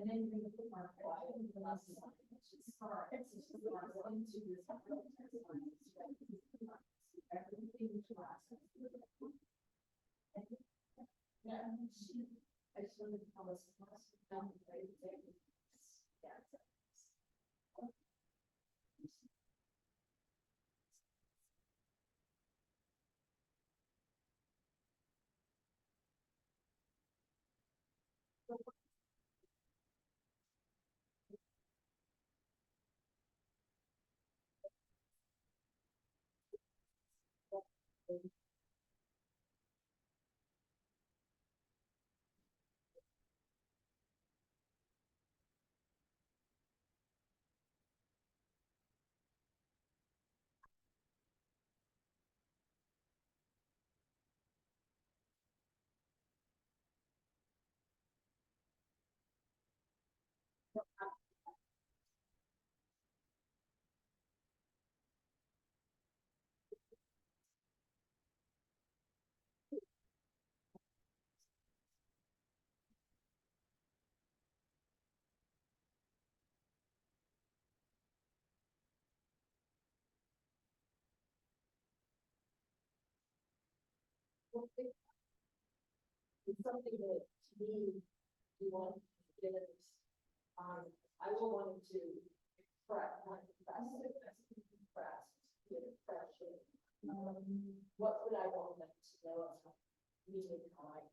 then you put my question, the last one, everything to us. Yeah. I just wanted to tell us. It's something that to me, you want to get it. I will want to express, not express, get expression. What would I want them to know about me and how I.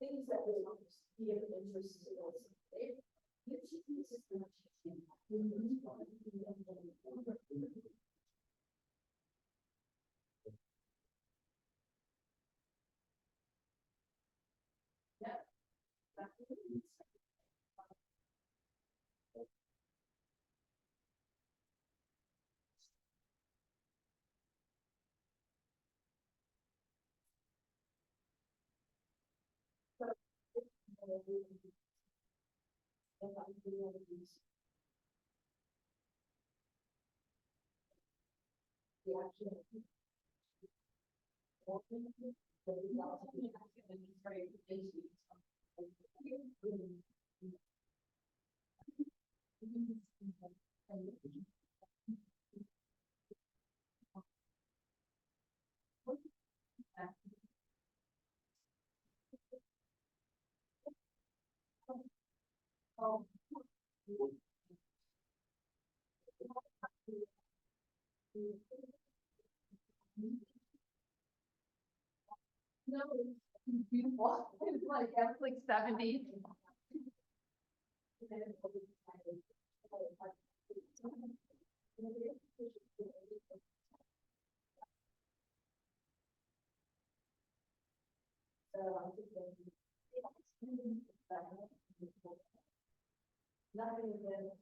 Things that will be of interest to us. No, it's beautiful. It's like 70. Nothing against,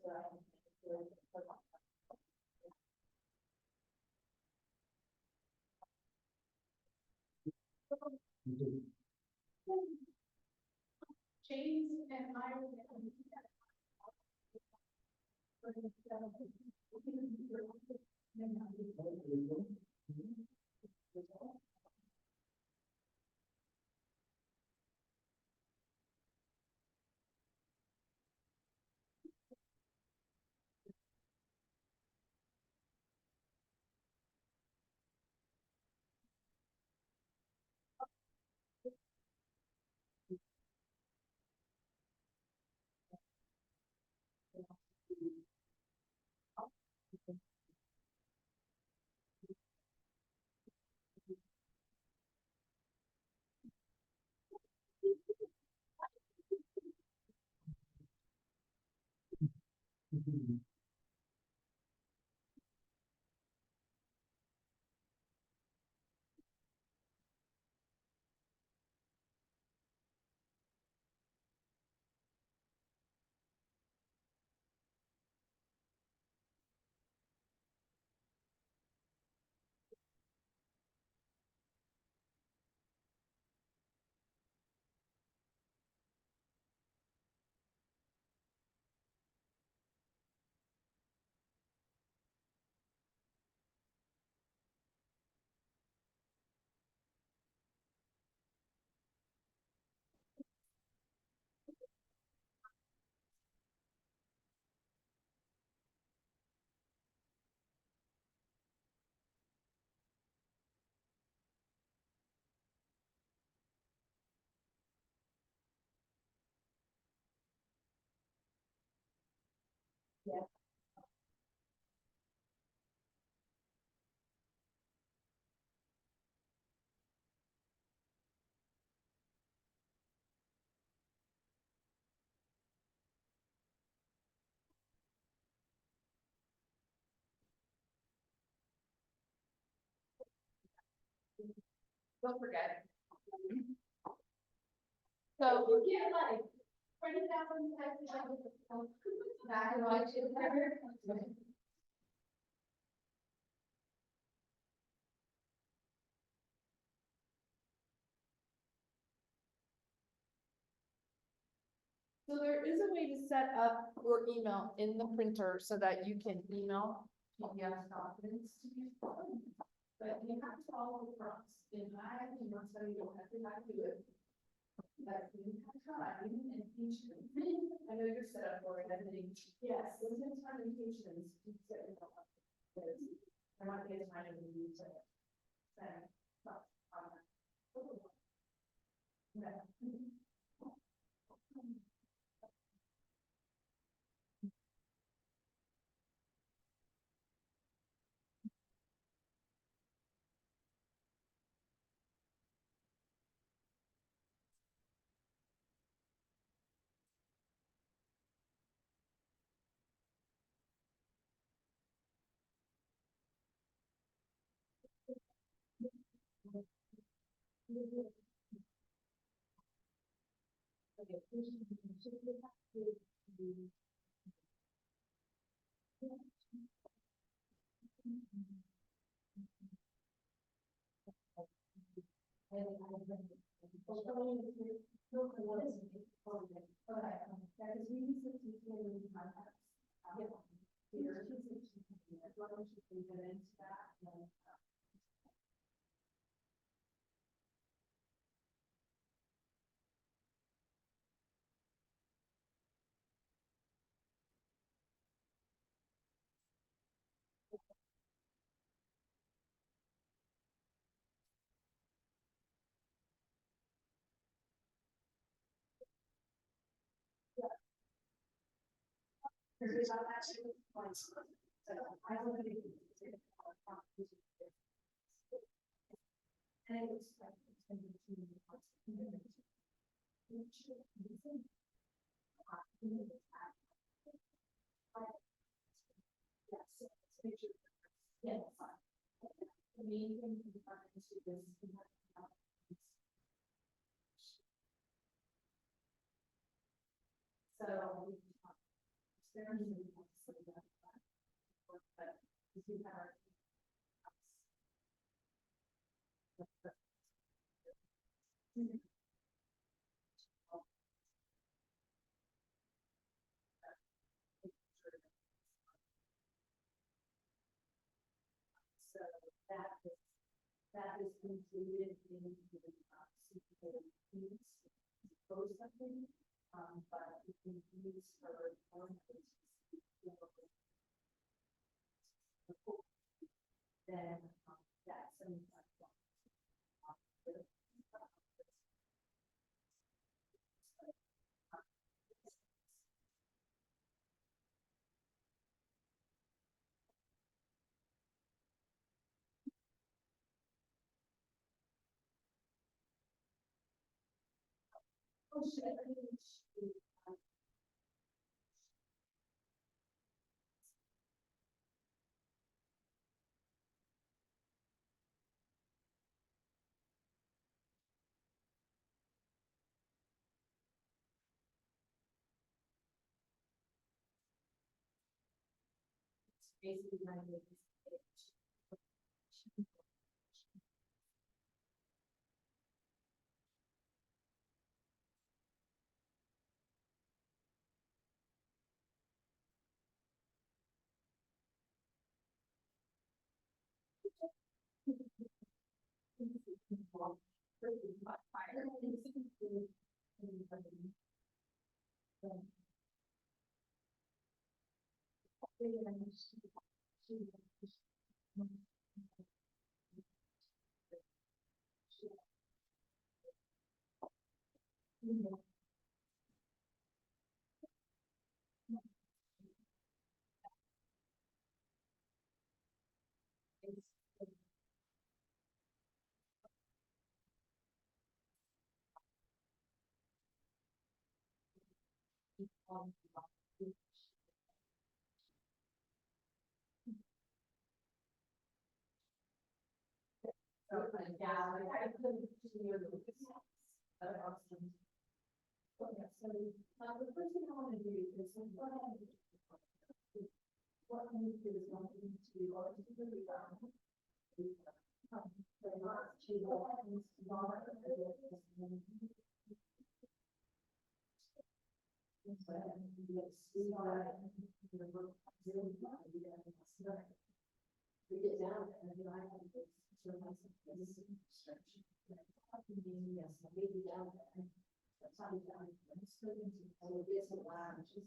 James and I. Don't forget. So you get like 20,000 back in my chip. So there is a way to set up your email in the printer so that you can email PDF documents to people. But you have to follow the prompts, and I am not telling you exactly how to do it. But you have time and patience. I know you're set up for it, I think. Yes, sometimes time and patience, you set yourself up. Because I want to get time and you to send. Yeah. Yes. The main thing to be done is to this. So. So that is included in the CPA propose something, but you can use for then that's an. Basically, my name is. So, yeah, like I couldn't continue to look at this. Okay, so, the first thing I wanna do is, what I need to do is going to, or to really, very much to, we get down and then I have to sort of myself as a stretch. Yes, maybe down there. That's how we down. I'm still into, I will get some lounges.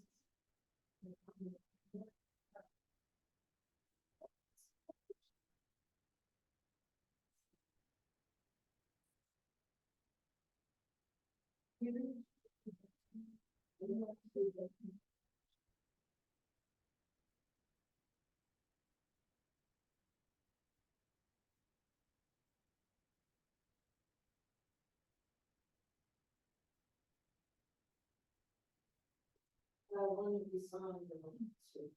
I wanted to be signed the kids.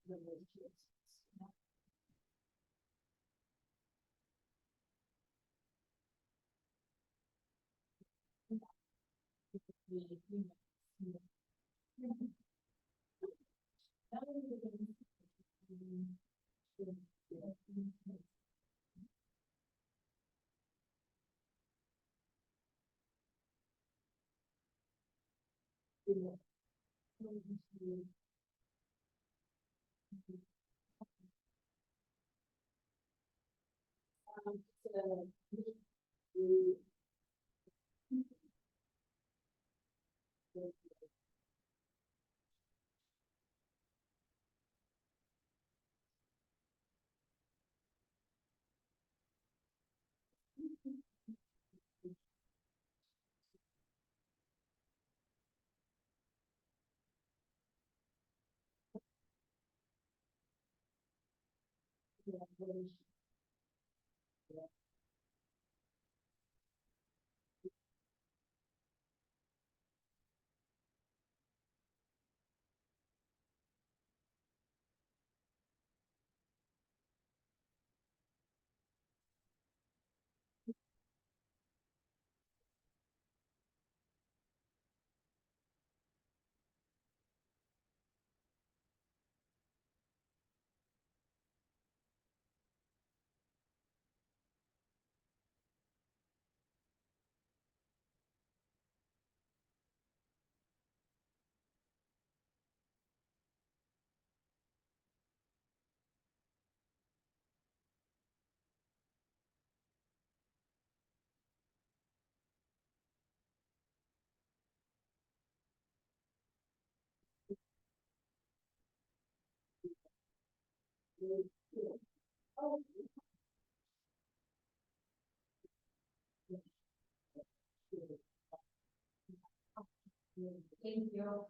Thank you.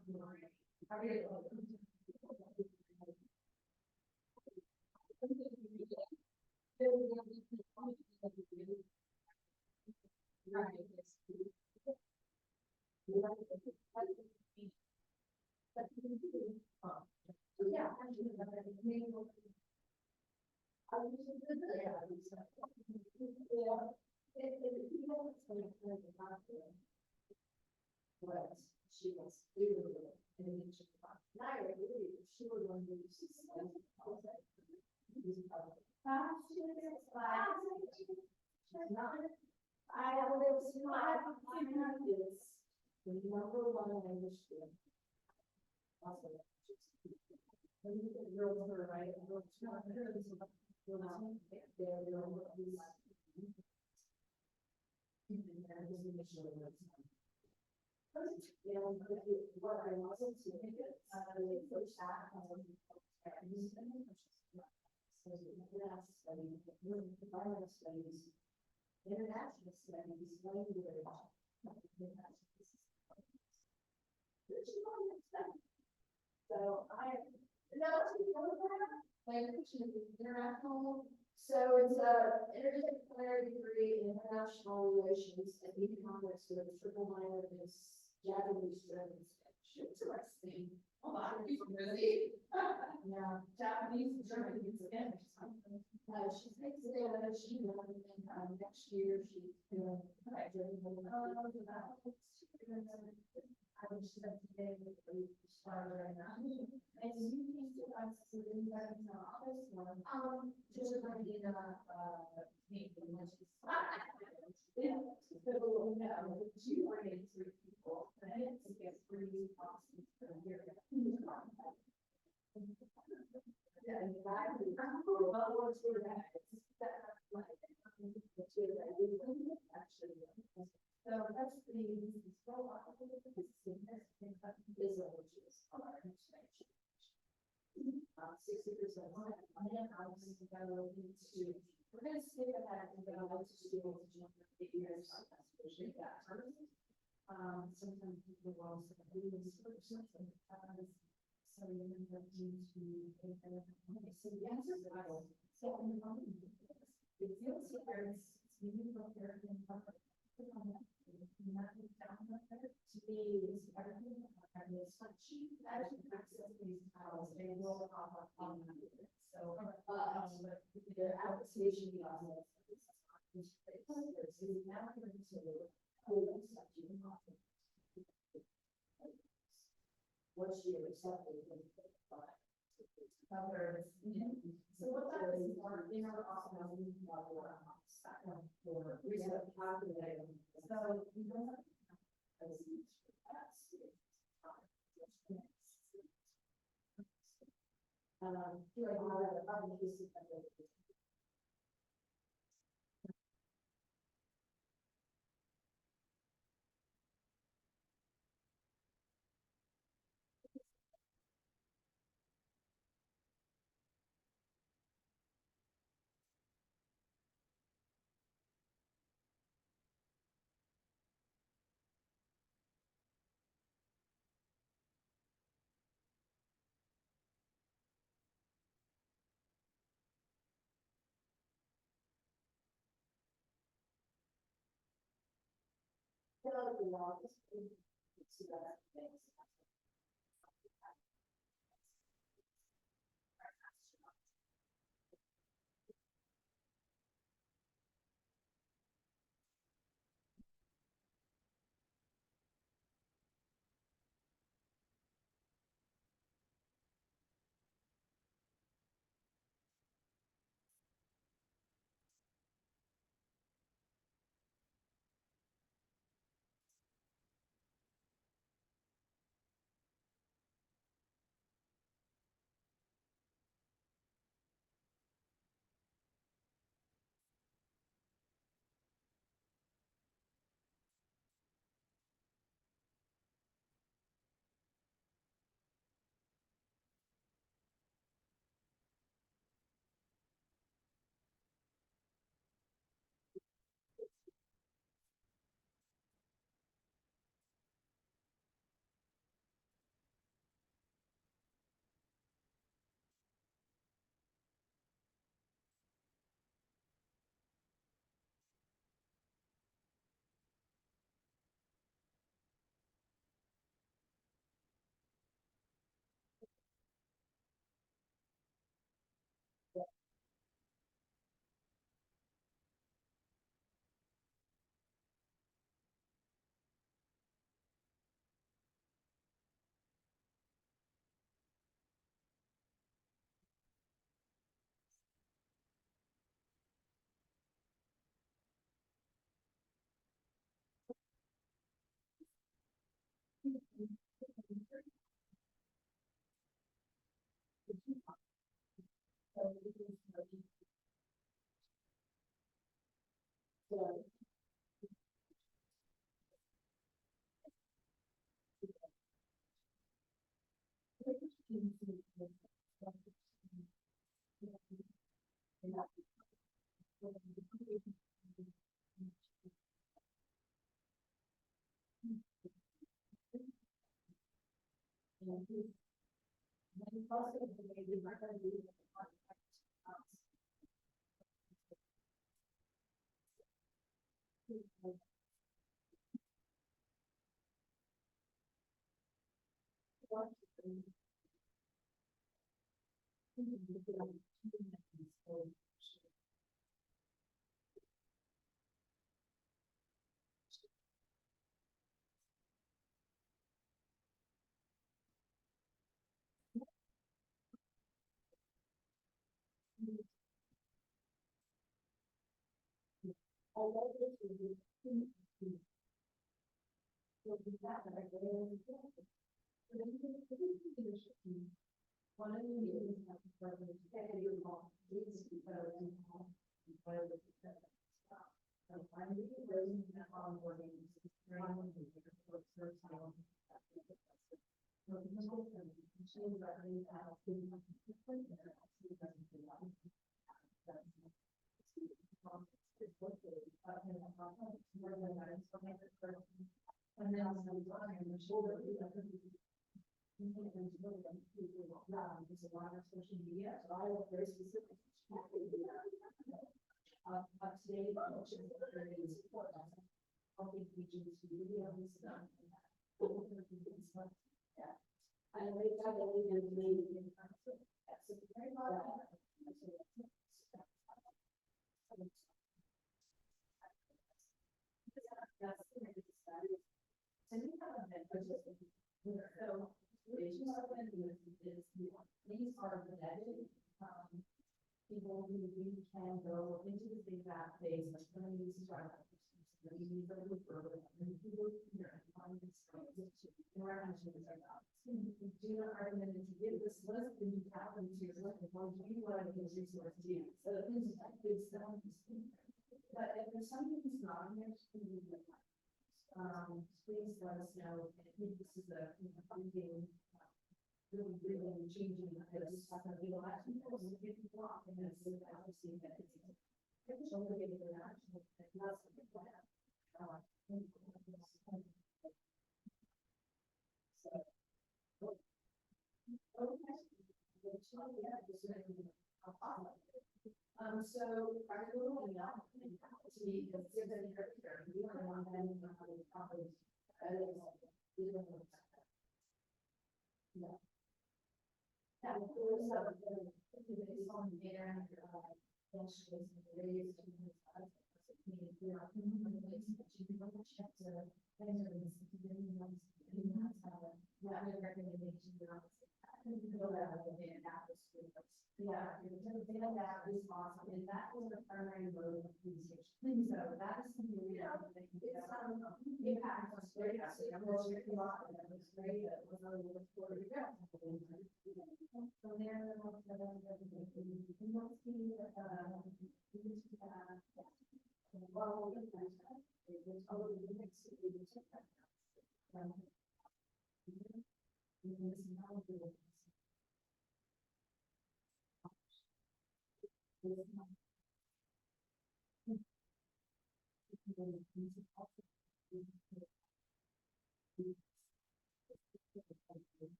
How are you? Yeah. But she was clearly in the nature of I agree, she was on the. I was not, is the number one language school. Also. When you get realtor, right? What I wasn't to make it, first half, environmental studies, international studies, language. So I, no, language and international. So it's a interdisciplinary degree in international relations and economics with a triple minor in Japanese German Spanish. Interesting. A lot of people really. Yeah, Japanese and German Spanish. She takes it in, she won, and next year she's doing. I was just today with the starter right now. And you came to us to the office one, just like in meeting, which is. Yeah, so, no, 2 or 3 people, and it's to get 3 boxes per year. Yeah, and I, well, what's your that? Actually. So that's the, so is a which is our expansion. 60%. And then I was go into, we're gonna skip ahead and go to school to jump 8 years. Especially that person. Sometimes people will also do this person. So you end up need to. Okay, so the answer is I will. So I'm going to. It feels like it's really prepared and to me, is everything, and it's like cheap, actually access these files, they will pop up on the. So, the application process. Is now going to. What's your accepted? Others. So what that is, our inner office for research calculating. So we don't have. Do I have other cases?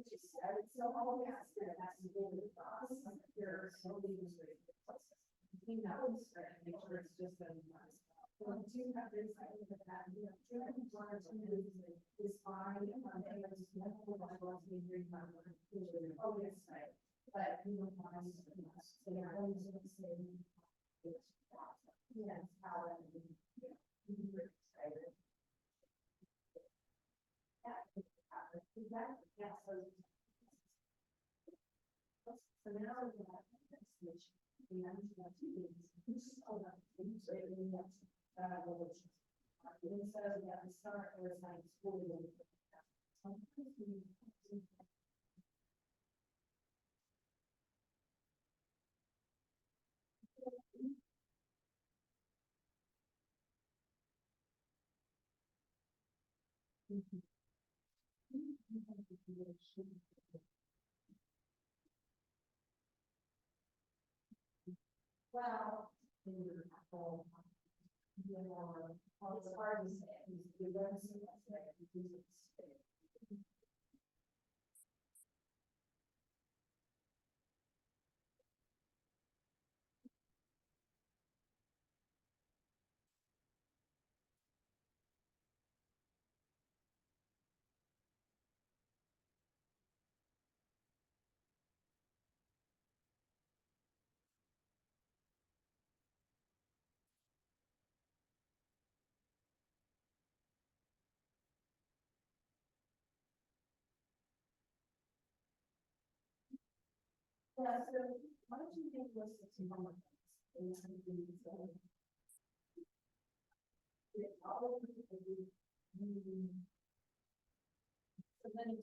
So all the aspect has to do with us, there are so many ways to process. Clean that one straight, make sure it's just a nice. Well, two have this, I think that, you know, two have one or two is fine, and I just, I don't know, I love being very fun, oh, yes, right. But, you know, mine is, so yeah, I was gonna say. Yes, how, yeah, we're excited. Exactly, yeah, so. So now we have this switch, we have two things, this is all about things, right, we have, relations. Instead of that, we start with like school. Well, you know, it's hard to say, you learn so much there, because it's. Yeah, so why don't you think what's the two moments? So then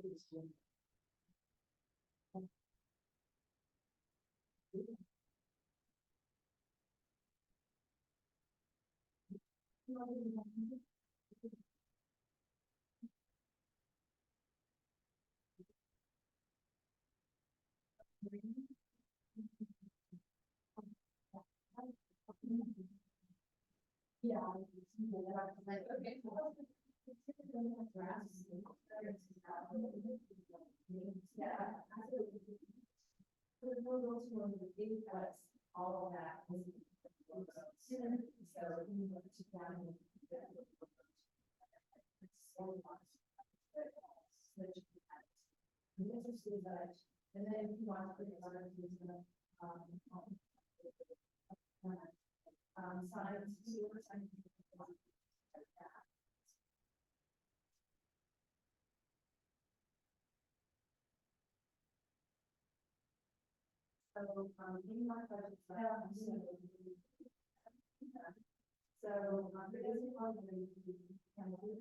it's. Yeah. Like, okay. Yeah. All of that. So, you know, to down. So much. Interesting, but, and then if you want to put it on, science, so, in my budget, so, there isn't one way to kind of do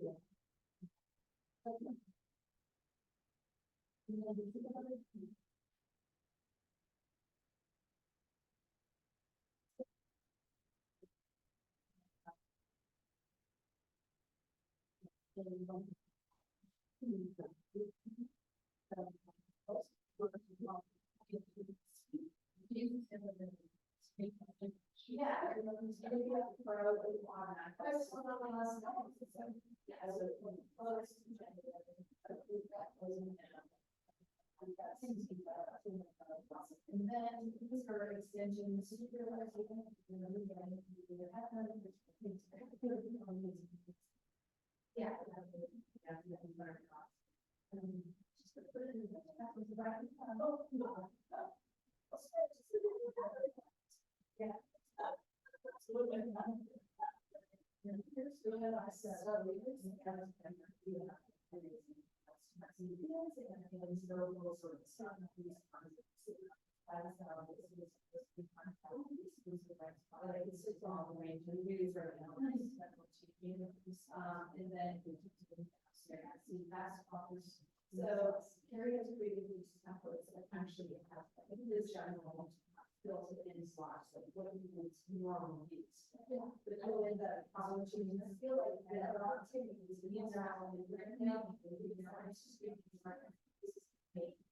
this. Yeah, everyone's gonna be up for a little while. First one on the last night. Yeah, as a close. That seems to be And then these are extensions. Yeah. Yeah. And then. So Carrie has created these templates that actually have this general built in slots, like what we would normally use. Yeah. But I know that problem choosing the skill, like that activities, the user how we bring it up,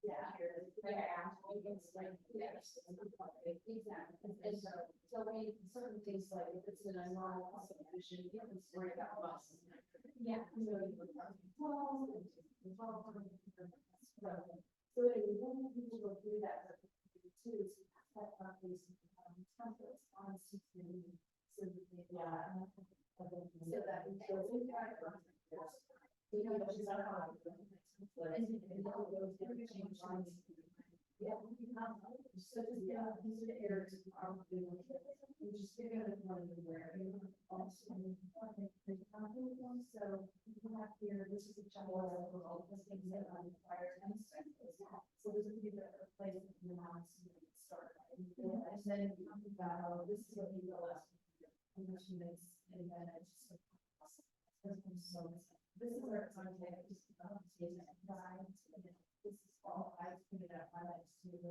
yeah, it's like, yeah, exactly. And so we, certain things like if it's in a normal subdivision, you can worry about buses. Yeah. So when people go through that, too, is that these templates on system, so that they, yeah. So that we go through that. You know, which is our hard. And all those different change lines. Yeah. So yeah, these are the areas probably. We just figure out one where you also. So you have here, this is a channel of all the things that are required. So this is the place that you want to start. And then you come about, this is what you go last. And then it's just. So this is where it's on there, just guide. This is all I figured out my life to do.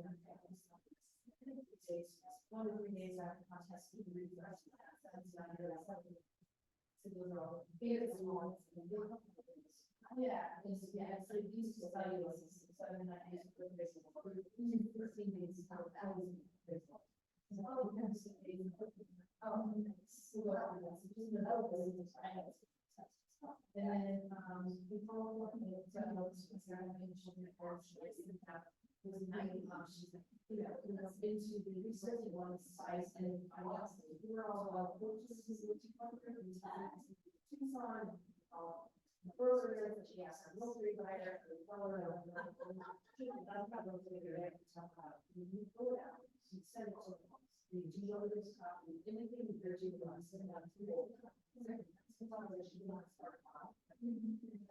One of the days after contest, we refresh that. So those are all big ones. Yeah, it's like these cellulose, so I'm not used to this. 13 days out, that was visible. Oh, and then, before looking at the notes, was there any children or choice in that? Was 90 she's like, into the research one size and I was, we're all, this is what you want to do. Tucson, further, she asked her military writer, she said it to the deal this copy, anything that you want to send out to you.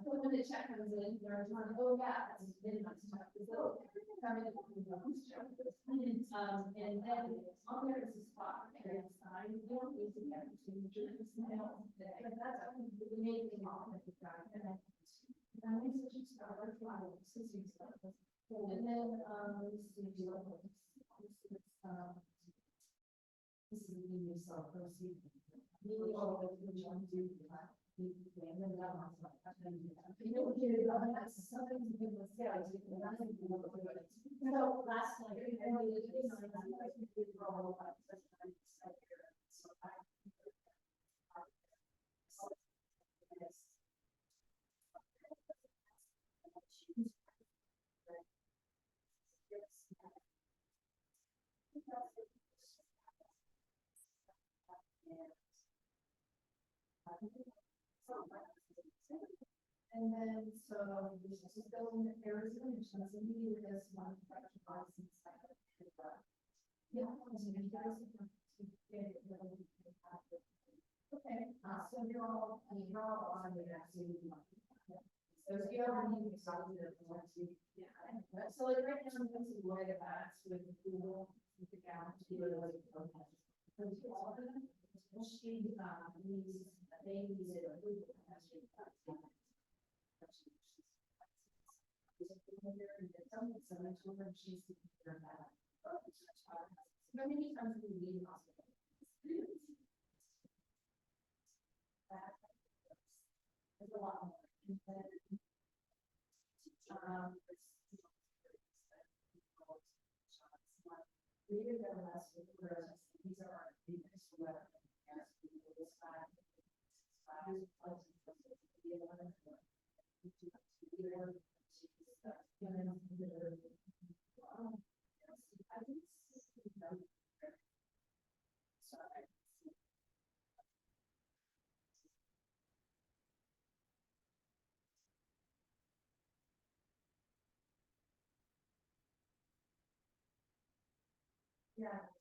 So when the check comes in, they're trying, oh yeah, that's been much stuff. And then on there is a spot, and sign, you don't need to get to insurance now. But that's the main thing off of the guy. And then we start our trial, and then, this is the new self proceed. Really all the jump to and then that's something to do with sales. So last night, and then, so this is still in the areas of emissions, and we need this one fraction license. Yeah. Okay, so you're all on the activity. So if you ever need to talk to them, yeah. So like right now, I'm going to look at that with Google, with the account, to do like, because all of them, she, needs, they use it. How many times do we leave hospital? There's a lot more. These are our biggest weather. I think Yeah.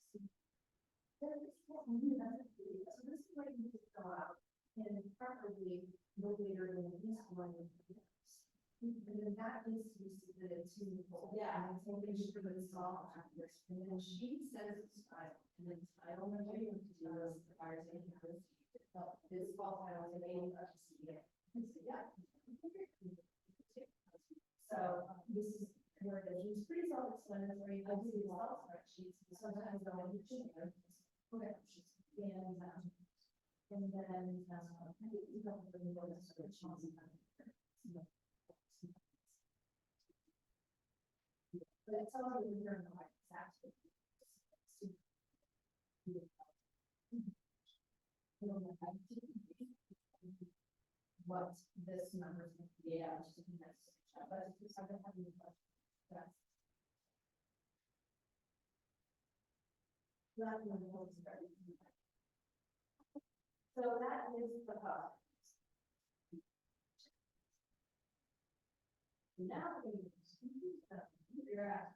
There is, well, maybe that's a video. So this is what you just go out and preferably no later than at least 1 year. And then that needs to be submitted to Nicole. Yeah. And so make sure that it's all accurate. And then she sends it to Kyle. And then Kyle and then you does the fire safety. This fall title is made up to see it. Yeah. So this is where it is. It's pretty self-explanatory. I do a lot of spreadsheets. Sometimes I'll use it. Okay. And then, I think we don't really know the spreadsheets. But it's all really here in the right exactly. What this number is going to be, yeah, just in this, but if I don't have any questions, that's. That one was very. So that is the hub. Now we figure out.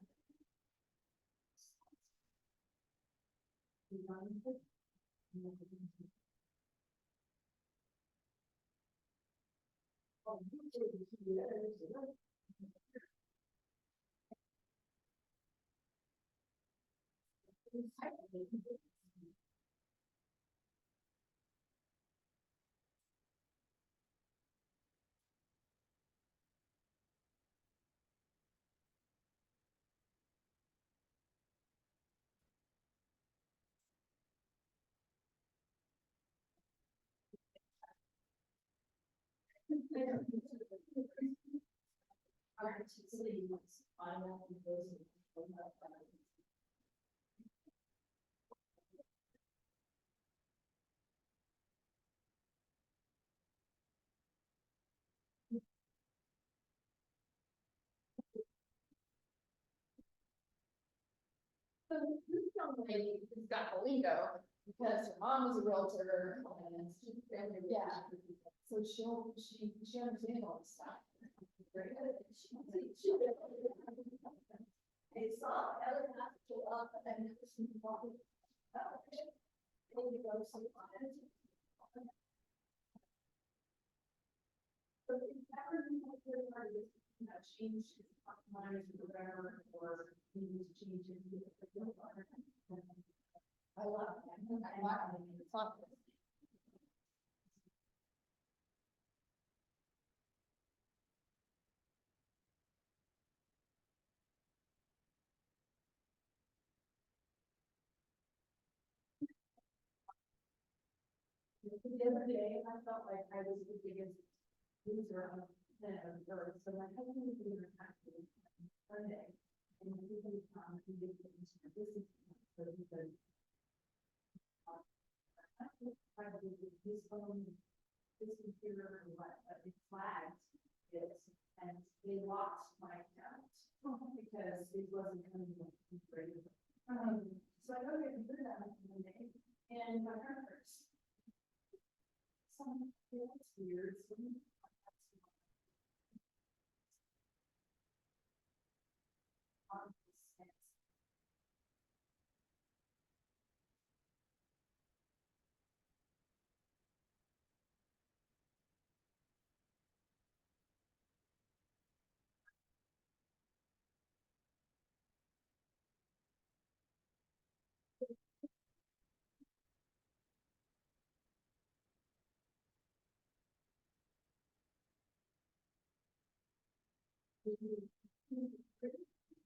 So this young lady has got a lingo because her mom is a realtor and yeah. So she understands all this stuff. Very good. It's all other half to up and she walking. Maybe go some. So if ever you have to change minds or whatever, or you need to change it. I love it. I love it. It's awesome. The other day, I felt like I was the biggest loser on the planet Earth. So my husband was doing a taxi Sunday, and he was he did things for business. So he said, probably his phone, his computer, or what, but it flagged this, and they locked my account because it wasn't coming from the so I go to do that on Monday, and my heart hurts. Some feels weird.